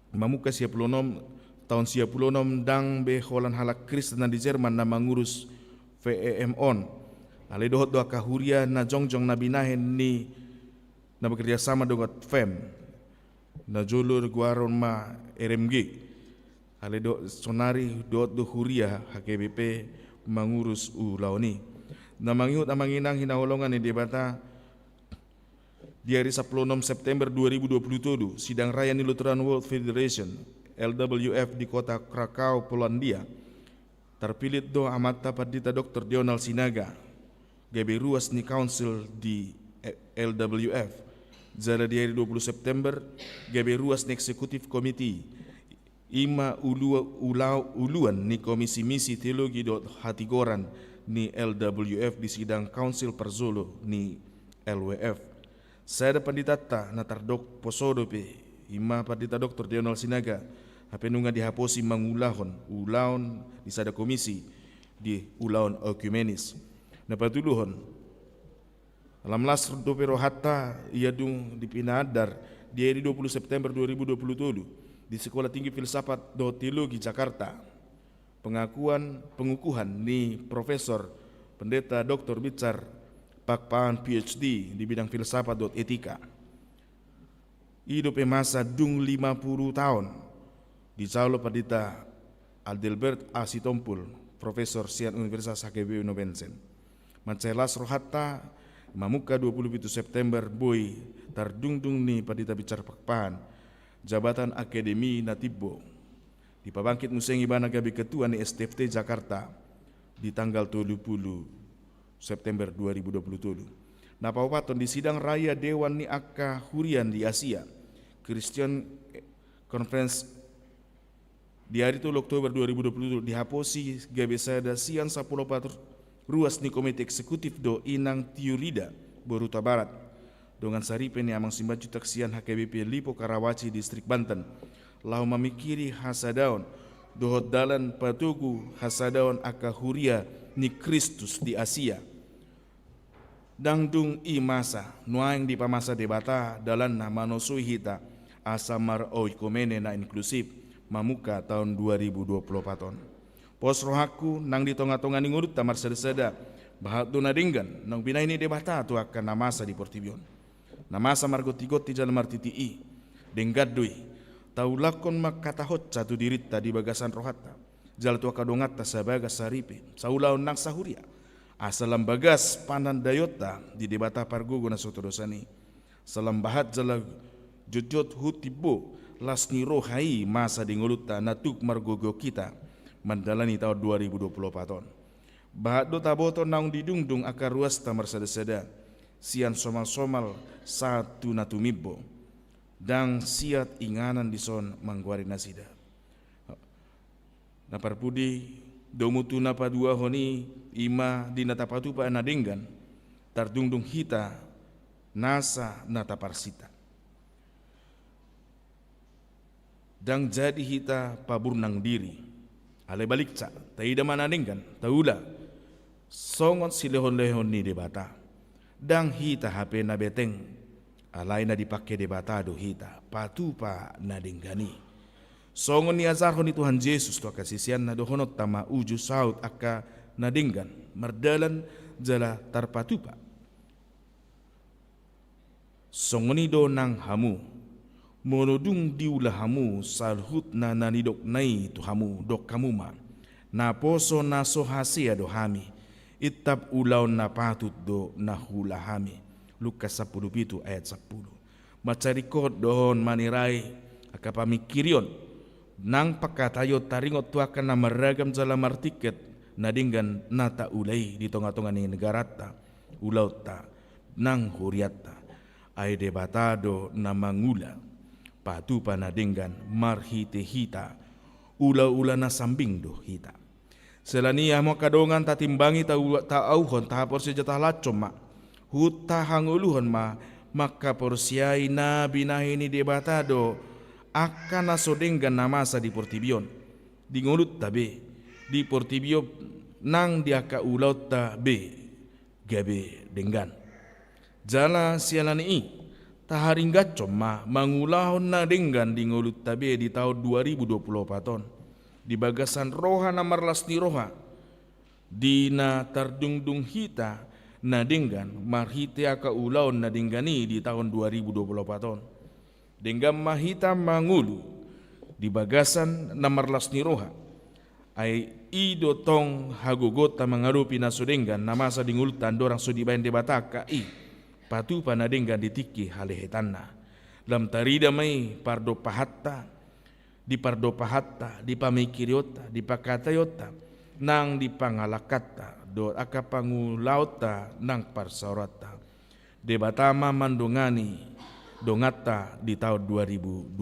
mamuka 96 tahun 96 dang be holan halak Kristen di Jerman na mangurus VEM on ale dohot doa kahuria na jongjong na binahen ni na bekerja sama dengan FEM na jolur guaron ma RMG ale do sonari dot do huria HKBP mangurus ulaoni na mangiut amanginang hinaholongan ni debata di hari 16 September 2027 sidang raya ni Lutheran World Federation LWF di kota Krakow, Polandia terpilih do amata padita Dr. Donald Sinaga gabe ruas ni council di LWF Zara di hari 20 September gabe ruas ni eksekutif komiti ima uluan ni komisi misi teologi dot hatigoran ni LWF di sidang council perzolo ni LWF. Saya panditata na tardok posodo pe ima pandita Dr. Donald Sinaga hapenunga dihaposi mangulahon ulaon di sada komisi di ulaon okumenis na patuluhon alam lasr do pero hatta ia dung dipinadar di hari 20 September 2027 di Sekolah Tinggi Filsafat do Teologi Jakarta. Pengukuhan ni Profesor Pendeta Dr. Bicar Pakpaan PhD di bidang filsafat do etika. Hidup masa dung 50 tahun di Saulo Padita Adelbert A. Sitompul, Profesor Sian Universitas HKBP Novensen. Mancelas rohatta mamuka 27 September boy tardungdung ni padita bicara pakpan jabatan akademi natibbo di pabangkit museng ibana gabi ketua ni STFT Jakarta di tanggal 30 September 2027 na paupaton di sidang raya Dewan ni Akka Hurian di Asia Christian Conference di hari 7 Oktober 2027 dihaposi gabi sada sian 10 ruas ni komite eksekutif do inang Tiurida Boruta Barat dengan saripe ni amang simbaju taksian HKBP Lipo Karawaci distrik Banten lau memikiri hasadaon dohot dalan patugu hasadaon akahuria ni Kristus di Asia dangdung i masa nuaing di pamasa debata dalan na manosui hita asamar oikomene na inklusif mamuka tahun 2024 pos rohaku nang di tonga-tonga ni ngurut tamar sada-sada bahat do nadinggan nang binay ni debata tu akan namasa di Portibion namasa margot-tigot ti jalan martitii denggadoi taulakon makatahot satu dirita di bagasan rohata jal tu akadongat ta sabagas saripe saulaon nang sahuria asalam bagas panan dayota di debata pargogo na sotodosani salam bahat jala jujut hutibo lasni rohai masa di nguluta natuk margogo kita mandalani tahun 2024. Bahat do taboto naung didungdung akar ruas tamar sada-sada sian somal-somal satu natumibbo dang siat inganan dison mangguari nasida. Naparpudi domutu napa dua honi ima di natapatu pa anadenggan tardungdung hita nasa nataparsita. Dang jadi hita paburnang diri ale balik ca taida mananingkan taula songon silehon-lehon ni debata dang hita HP na beteng alai na dipakai debata do hita patupa na denggani songon ni azarhon ni Tuhan Yesus to kasisian na dohonot tama uju saut aka na denggan merdalan jala tarpatupa songoni do nang hamu monodung diulah hamu salhut na nanidok nai tu hamu dok kamu ma na poso na sohasia do hami itab ulau na patut do na hula hami Lukas 10 ayat 10 macarikot dohon manirai aka pamikirion nang pakatayo taringot tu akan na meragam jala martiket nadinggan nata ulai di tonga-tonga ni negarata ulauta nang huriata ay debatado na mangula patu panadinggan marhite hita ula-ula na sambing do hita selania mo kadongan tatimbangi ta auhon ta porsi jatah lacom ma huta hanguluhon ma maka porsiai na binahi ni debatado akan nasodenggan namasa di portibion di ngulut tabe di portibio nang diaka ulaut ta be gabe denggan jala sialani i taharinggat coma mangulahon na denggan di ngulut tabe di tahun 2024 di bagasan roha na marlas ni roha di na tardungdung hita na denggan marhite aka ulaon na denggani di tahun 2024 denggam mahita mangulu di bagasan na marlas ni roha ay ido tong hagogota mangarupi na sudenggan na masa dingulutan dorang sudibayan debataka i patu panadenggan ditiki halehetanna lam tarida may pardo pahatta di pamikiriota di pakatayota nang di pangalakata do aka pangulauta nang parsaurata debatama mandongani dongata di tahun 2024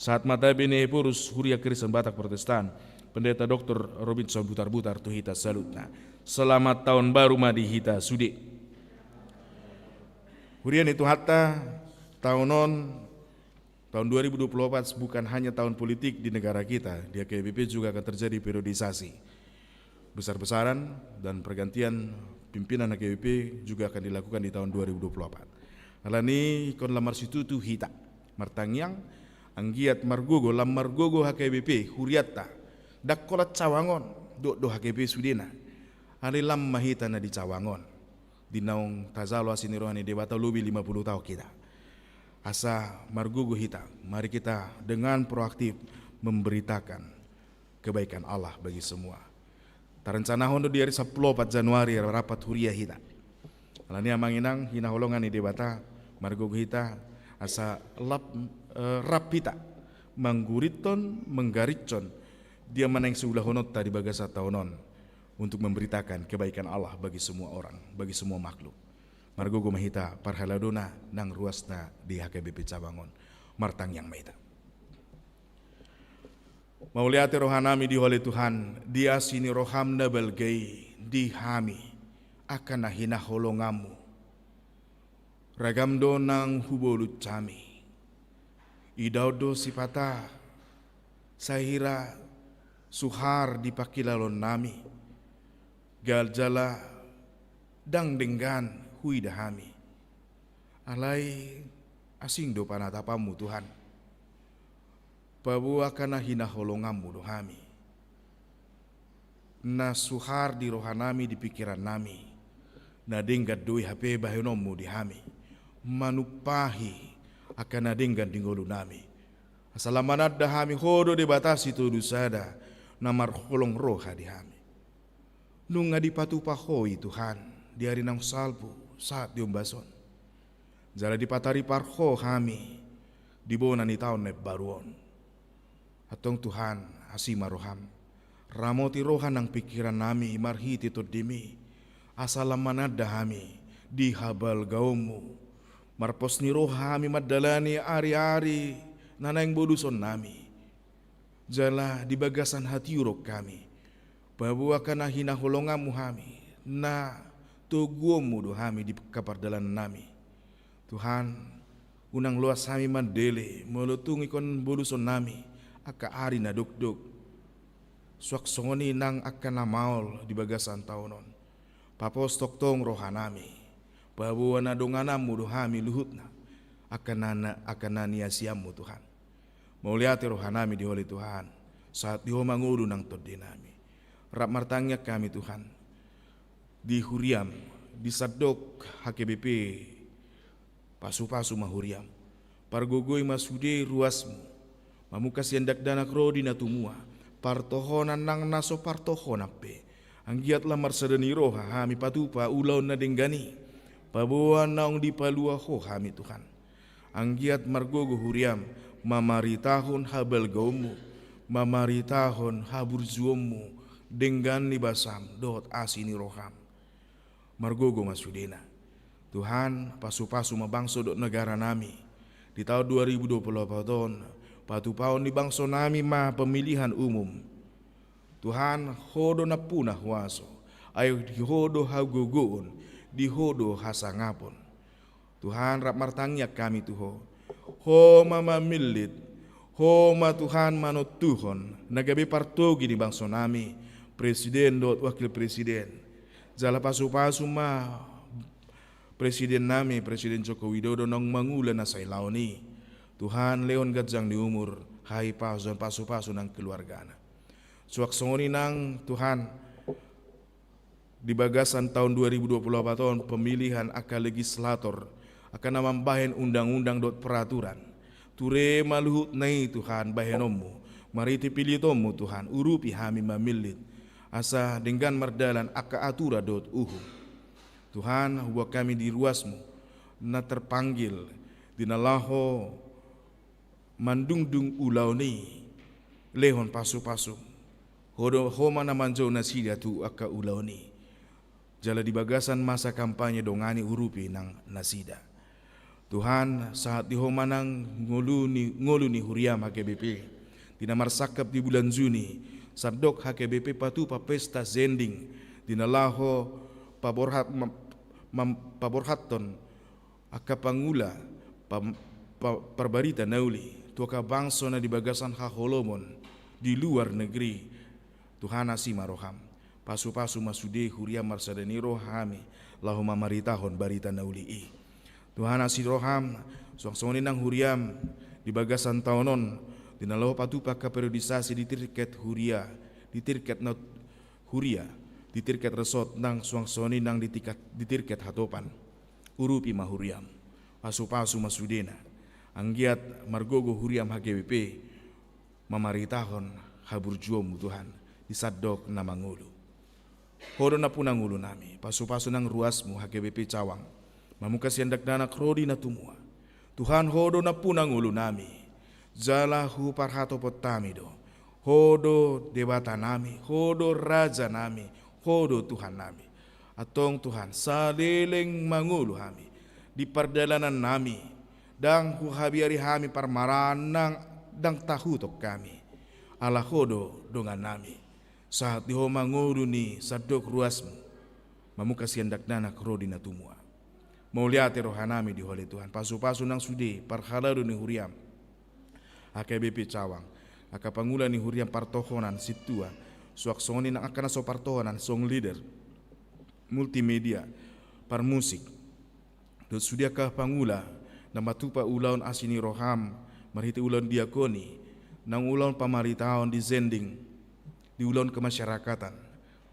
saat mata bene purus Huria Kristen Batak Protestan Pendeta Dr. Robinson Butar-Butar tu hita salutna. Selamat tahun baru madi hita sude. Hurian itu hatta tahun 2024 bukan hanya tahun politik di negara kita, di AKBP juga akan terjadi periodisasi. Besar-besaran dan pergantian pimpinan AKBP juga akan dilakukan di tahun 2024. Alani kon lamar situ tu hita. Martangyang anggiat margogo lam margogo AKBP huriatta. Dakkolat cawangon do HKP sudena alilam mahita na di cawangon dinaung tazalo asinirohani debata lubi 50 tahun kita asa margugu hita mari kita dengan proaktif memberitakan kebaikan Allah bagi semua tarencana hondo di hari 14 Januari rapat huria hita alani amanginang hinaholongan ni debata margugu hita asa rap hita mangguriton menggaricon dia maneng seulah honot tadi bagasa tahunon untuk memberitakan kebaikan Allah bagi semua orang, bagi semua makhluk. Margogo mahita parhaladona nang ruasna di HKBP Cawangon, martang yang mahita. Mauliati rohanami di oleh Tuhan, dia sini rohamna belgei di hami akan nahina holongamu. Ragamdo nang hubolut cami, idaudo sipata, sahira suhar di pakilalon nami galjala dang denggan hui dahami alai asing do panatapamu Tuhan pabuah kana hina holongamu dohami na suhar di rohanami di pikiran nami na denggat doi HP bahenommu di hami manupahi akan na denggan dingolu nami asalamanad dahami hodo dibatasi tu dusada namar holong roha di hami. Nung ngadipatu pahoi Tuhan di hari nang salpu saat diumbason. Jala dipatari parho hami di bona ni taon ne baruon. Atong Tuhan asima roham. Ramoti roha nang pikiran nami marhiti to dimi. Asalamanada hami di habal gaumu. Marpos ni roha hami madalani ari-ari nanang boduson nami. Jala di bagasan hati urok kami bahwa kana hina holongamu hami na tugumu do hami di kapardalan nami Tuhan unang luas hami mandele molutung ikon boluson nami aka ari na duk-duk Suaksoni nang akan namaol di bagasan taunon. Papos toktong rohanami. Bahwa na donganamu dohami luhutna. Akan naniasiamu Tuhan. Mauliati rohanami di oleh Tuhan. Saat dihomangulu nang todinami. Rap martangnya kami Tuhan. Di huriam. Di sadok HKBP. Pasu-pasu mahuriam. Pargogoi masude ruasmu. Mamukas yandak danak rodi na tumua. Partohonan nang naso partohonan pe. Anggiat lamar sedeni roha hami patupa ulau na denggani. Pabuan naong di palua ho hami Tuhan. Anggiat margogo huriam. Mamaritahon habal gaumu. Mamaritahon habur zuomu. Denggani basam dot asini roham. Margogo masudena. Tuhan pasu-pasu mabangso dot negara nami. Di tahun 2024 tahun. Patu paon di bangso nami ma pemilihan umum. Tuhan hodo na punah waso. Ayo di hodo hagogoon. Di hodo hasangapon. Tuhan rap martangnya kami tuho. Ho mama milit. Ho ma Tuhan manot tuhon. Nagabi partogi di bangso nami. Presiden dot wakil presiden. Jala pasu-pasu ma presiden nami. Presiden Joko Widodo nang mangulan na sa ilaw ni. Tuhan leon gajang di umur, hai pasu-pasu nang keluarga na. Suaksoni nang Tuhan di bagasan tahun 2024 tahun pemilihan akan legislator akan namambahin undang-undang dot peraturan. Ture maluhut nai Tuhan bahenomu, mariti pilih tomu Tuhan urupi hami mamilit asa dengan merdalan aka atura dot Tuhan huwa kami di ruasmu na terpanggil dinalaho mandungdung ulau ni lehon pasu-pasu hodo homa na manjo nasida tu aka ulau ni jala di bagasan masa kampanye dongani urupi nang nasida. Tuhan saat di homa nang ngolu ni huriam HKBP dinamar sakap di bulan Juni sadok HKBP patupa pesta zending dinalaho paborhaton aka pangula perbarita nauli tuaka bangso na di bagasan haholomon di luar negeri. Tuhan asima roham pasu-pasu masude huria marsadani rohami lahu mamaritahon barita nauli i. Tuhan asih roham suaksoni nang huriam di bagasan taonon dinalaho patupa ka periodisasi di tirket huria di tirket not huria di tirket resort nang suaksoni nang di tirket hatopan urupi mahuriam pasu-pasu masudena. Anggiat margogo huriam HKBP mamaritahon habur juomu Tuhan disadok na mangulu. Hodo na punang ulu nami pasu-pasu nang ruasmu HKBP Cawang mamukas yandak danak rodi na tumua. Tuhan hodo na punang ulu nami jalahu parhato potami do hodo debata nami hodo raja nami hodo Tuhan nami atong Tuhan saleleng mangulu hami di perdalanan nami dang huhabiari hami parmaranang dang tahutok kami ala hodo dongan nami saat dihomanguru ni sadok ruasmu mamukas yandak danak rodi na tumua. Mauliati rohanami di oleh Tuhan pasu-pasu nang sudi parhaladu ni huriam HKBP Cawang aka pangula ni huriam partohonan situa suaksoni nang akan so partohonan song leader multimedia par musik dot sudiakah pangula nama tupa ulaun asini roham marhiti ulaun diakoni nang ulaun pamaritahon di zending di ulaun kemasyarakatan.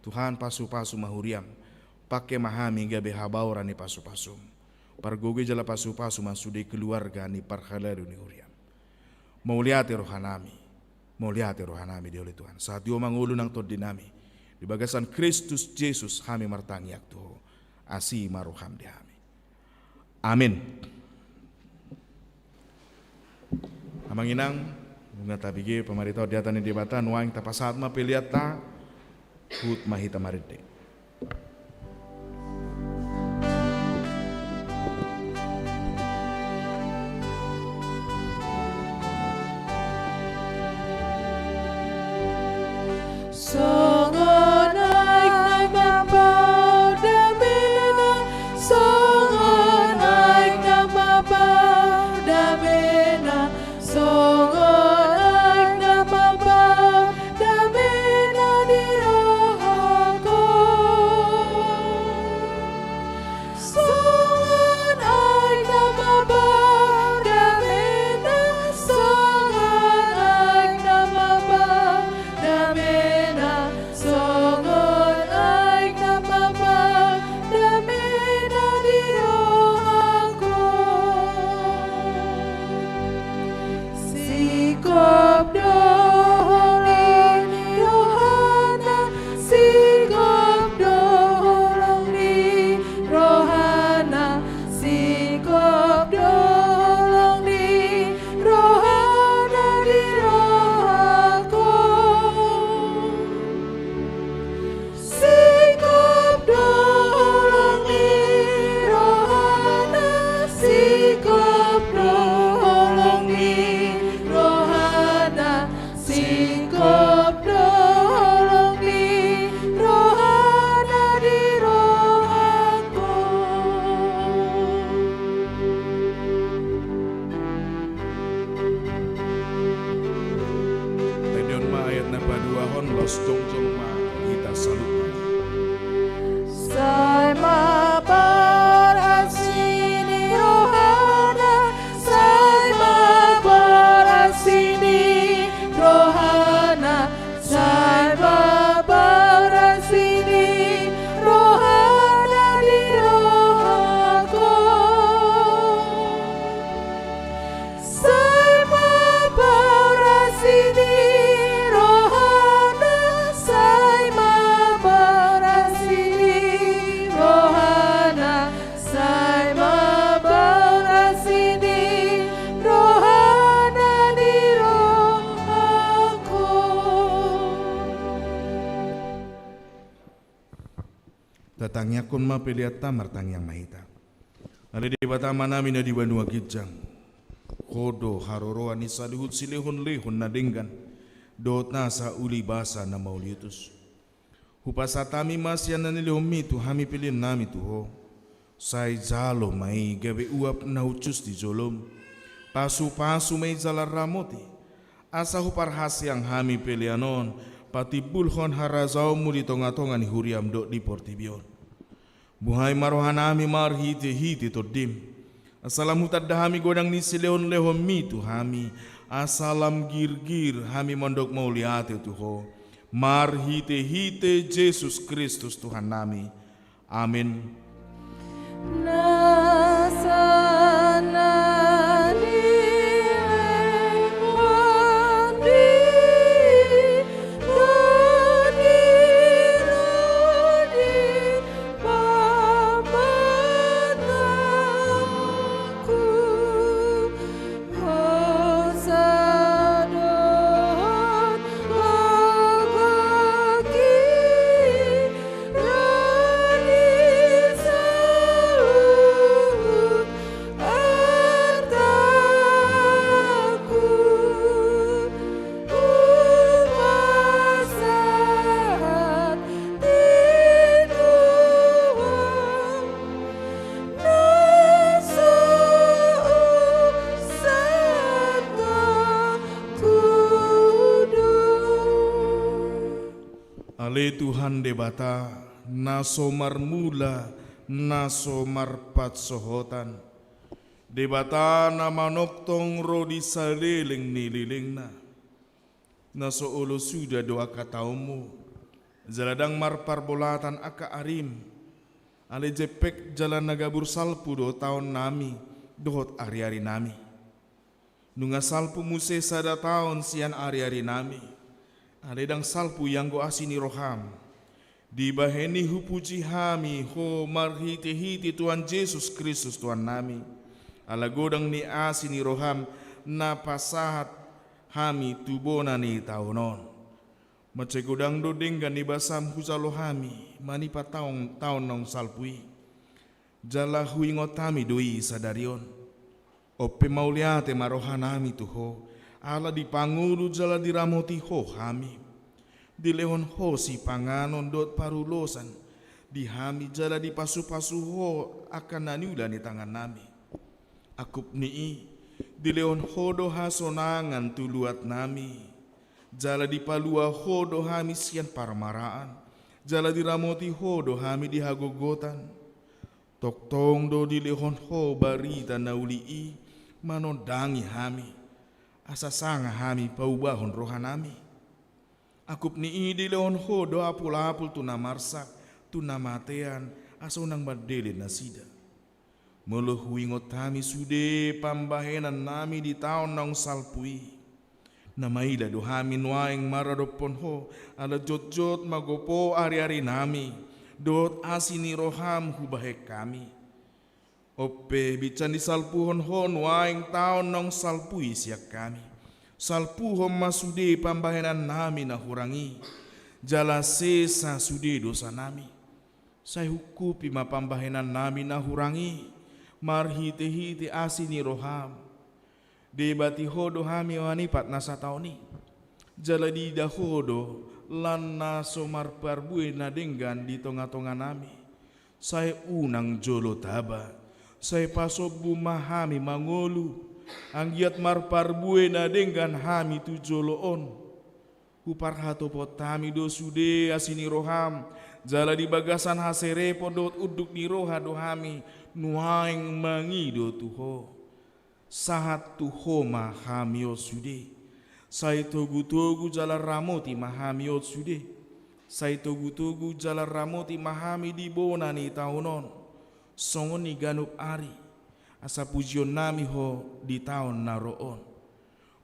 Tuhan pasu-pasu mahuriam pakai mahami gabe habauran ni pasu-pasu pargoge jala pasu-pasu masude keluarga ni parhaladu ni huriam. Mauliati rohanami di oleh Tuhan saat dio mangulu nang todinami di bagasan Kristus Yesus hami martangiak tuho asi maruham di hami. Amin. Amanginang bunga tabige pamaritaw diatan ni debata nuang tapasat mapiliat ta hut mahita maride. Songon naik mabau damina, songon naik mabau damina, songon naik mabau damina. Tatangnya kon mapeliat tamar tang yang mahita. Ale di batama namin na di banua gijang. Kodo haroroan ni salihut silihon lehon na denggan. Dot na sa uli basa na maulitus. Hupasatami masyan na nilihom mitu hami pilin nami tuho. Say jalo may gabi uap na ucus di jolom. Pasu-pasu may jalar ramoti. Asa huparhasyang hami pilianon. Pati bulhon harazau mu di tonga-tonga ni huriam dok di portibion. Buhay marohanami marhiti-hiti todim. Asalam hutadahami godang ni sileon lehom mitu hami. Asalam gir-gir hami mondok mauliate tuho. Marhite-hite Yesus Kristus Tuhan nami. Amin. Ale Tuhan debata, naso marmula, naso marpat sohotan. Debata nama noktong rodi saleleng nililing na. Naso ulo sudah doa kataumu. Jaladang marpar bolatan aka arim. Ale jepek jalan nagabur salpu do tahun nami, dohot ari-ari nami. Nunga salpu muse sada tahun sian ari-ari nami. Aledang salpu yang go asini roham. Di baheni hupuji hami ho marhiti-hiti Tuhan Yesus Kristus Tuhan nami. Ala godang ni asini roham na pasahat hami tubona ni taunon. Mace godang do denggan ni basam huzalo hami manipa taong nong salpui. Jala huingot hami doi sadarion. Ope mauliate marohanami tuho. Ala di pangulu jala diramoti ho hami. Di lehon ho si panganon dot parulosan. Di hami jala di pasu-pasu ho akan naniula ni tangan nami. Akup nii. Di lehon ho do hasonangan tuluat nami. Jala di palua ho do hami sian parmaraan. Jala diramoti ho do hami di hagogotan. Toktong do di lehon ho barita naulii. Manondangi hami. Asa sanga hami paubahon rohanami. Akup ni idi leon ho do apul-apul tu namarsak, tu namatean, asa unang badelin nasida. Meluhuingot kami sude pambahenan nami di tahun nong salpui. Namaida do hami nuaing maradopon ho, ala jot-jot magopo ari-ari nami, dot asini roham hubahek kami. Ope bican di salpuhon hon waing taon nong salpui siak kami. Salpuhon masude pambahenan nami na hurangi. Jala sesa sude dosa nami. Saya hukupi mapambahenan nami na hurangi. Marhite-hite asini roham. Debati hodo hami wanipat nasa taoni. Jala di dahodo lan naso marparbue na denggan di tonga-tonga nami. Saya unang jolo taba. Saya pasok bumahami mangolu. Anggiat marparbue na denggan hami tu joloon. Upar hato potami do sude asini roham. Jala di bagasan hasere podot uduk ni roha do hami. Nuaing mangido tuho. Sahat tuho mahamio sude. Saya togu-togu jala ramoti mahamio sude. Saya togu-togu jala ramoti mahami di bona ni taunon. Songon ni ganup ari. Asa pujion nami ho di tahun naroon.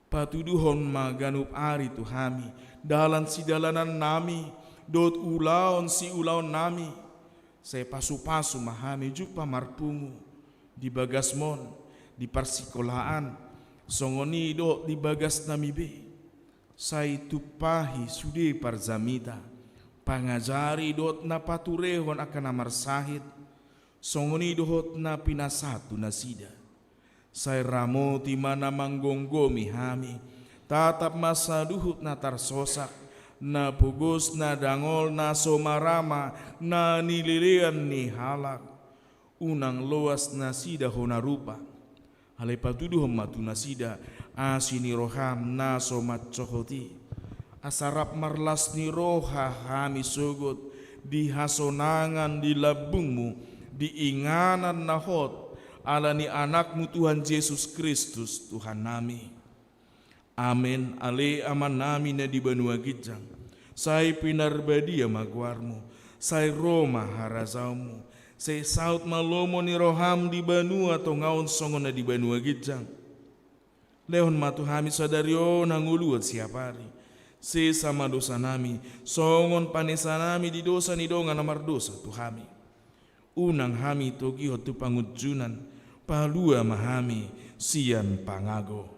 Patuduhon ma ganup ari tu hami. Dalan si dalanan nami. Dot ulaon si ulaon nami. Saya pasu-pasu mahami jupa marpungu. Di bagasmon. Di parsikolahan. Songoni do di bagas nami be. Saya tupahi sude parzamita. pangajari dohot na paturehon akan amar sahid, songoni dohot na pinasatu na sida. Sai ramoti mana manggonggomi hami, tatap masa duhut na tarsosak, na pugos na dangol na somarama, na nililian ni halak, unang loas na sida hona rupa. Halai patuduh matu na sida, asini roham na somat cohoti. Asarap marlas ni roha hami sugut, di hasonangan di labungmu, di inganan nahot, ala ni anakmu Tuhan Yesus Kristus Tuhan nami. Amin. Ale aman nami na di banua gijang, sai pinarbadia magwarmu, sai Roma harazaumu, sai saut malomo ni roham di banua to ngaon songon na di banua gijang. Lehon matu hami sadario nanguluat siapari, se sama dosa nami, songon panesa nami di dosa ni dongan amar dosa tuhami. Unang hami togi hotu pangujunan, palua mahami sian pangago.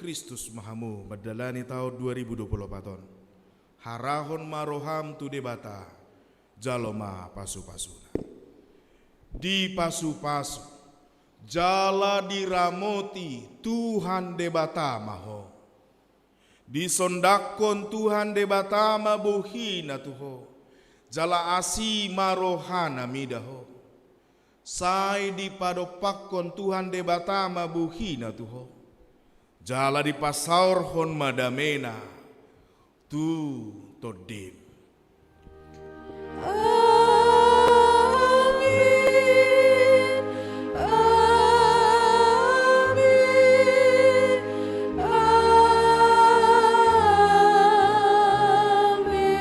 Kristus mahamu badalani tahun 2024. Harahon maroham tu debata jaloma pasu-pasuna. Di pasu-pasu jala diramoti Tuhan debata maho. Disondakon Tuhan debata mabuhina tuho. Jala asi marohana midaho. Sai dipadopakon Tuhan debata mabuhina tuho. Jala di pasaur hon madamena tu todim. Amin, amin, amin.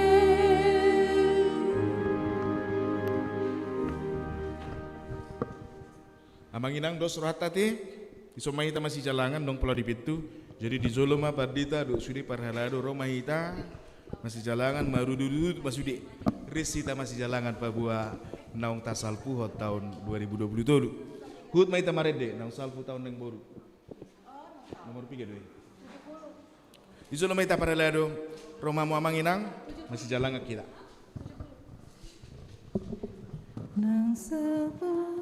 Amanginang dos surat tadi. Isomahita masih jalangan dong pulau di pitu. Jadi di Zoloma pardita do sudi parhalado romahita masih jalangan marududu masudi resita masih jalangan pabua naung tasalpu hot tahun 2020 tu. Hut mahita marede naung salpu tahun yang baru. Nomor 3 doi. Di Zoloma ita parhalado Roma Muamanginang masih jalangan kita. Nang sabah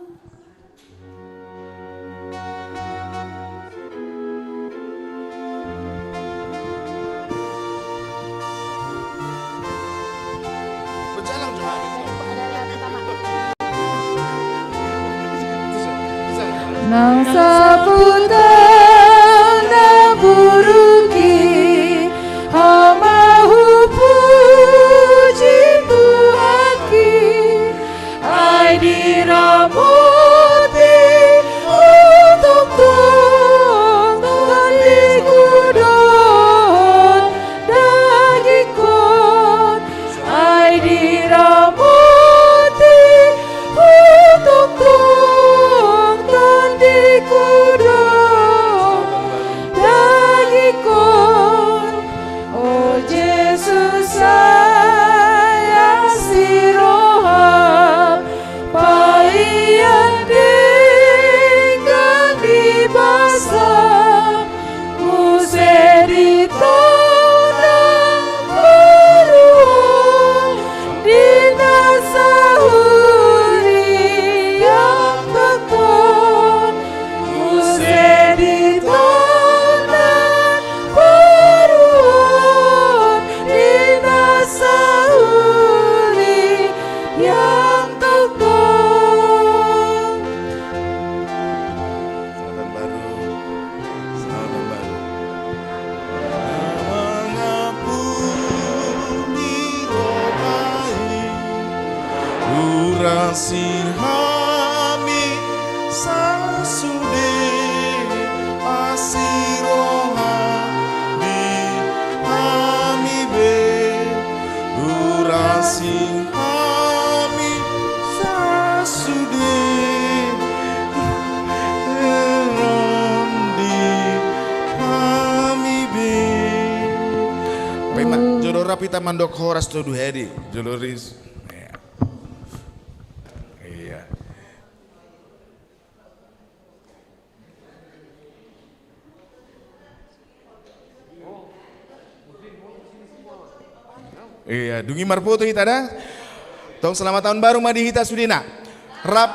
nang saputan na buruki hamahu puji Tuhanki ay diramuti untuk Tuhan digudon dagikon ay diramuti untuk Tuhan dikudon urasi hami sasude asiroha di hami be urasi hami sasude di hami be Pema jodoh rapita mandok horas tuduh hedi joloris. Iya. Iya, dungi marpoto kita dah. Tong selamat tahun baru madi hita sudina. Rap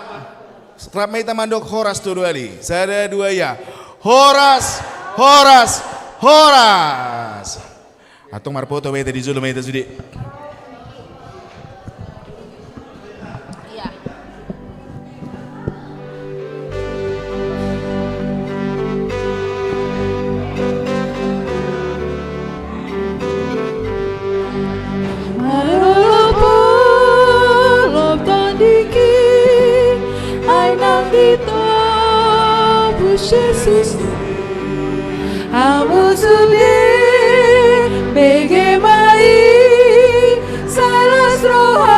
maita mandok horas tu dua li. Sada dua ya. Horas. Atong marpoto maita di zulu maita sudi. Jesus, amo subir, pegue mai, salas rojas.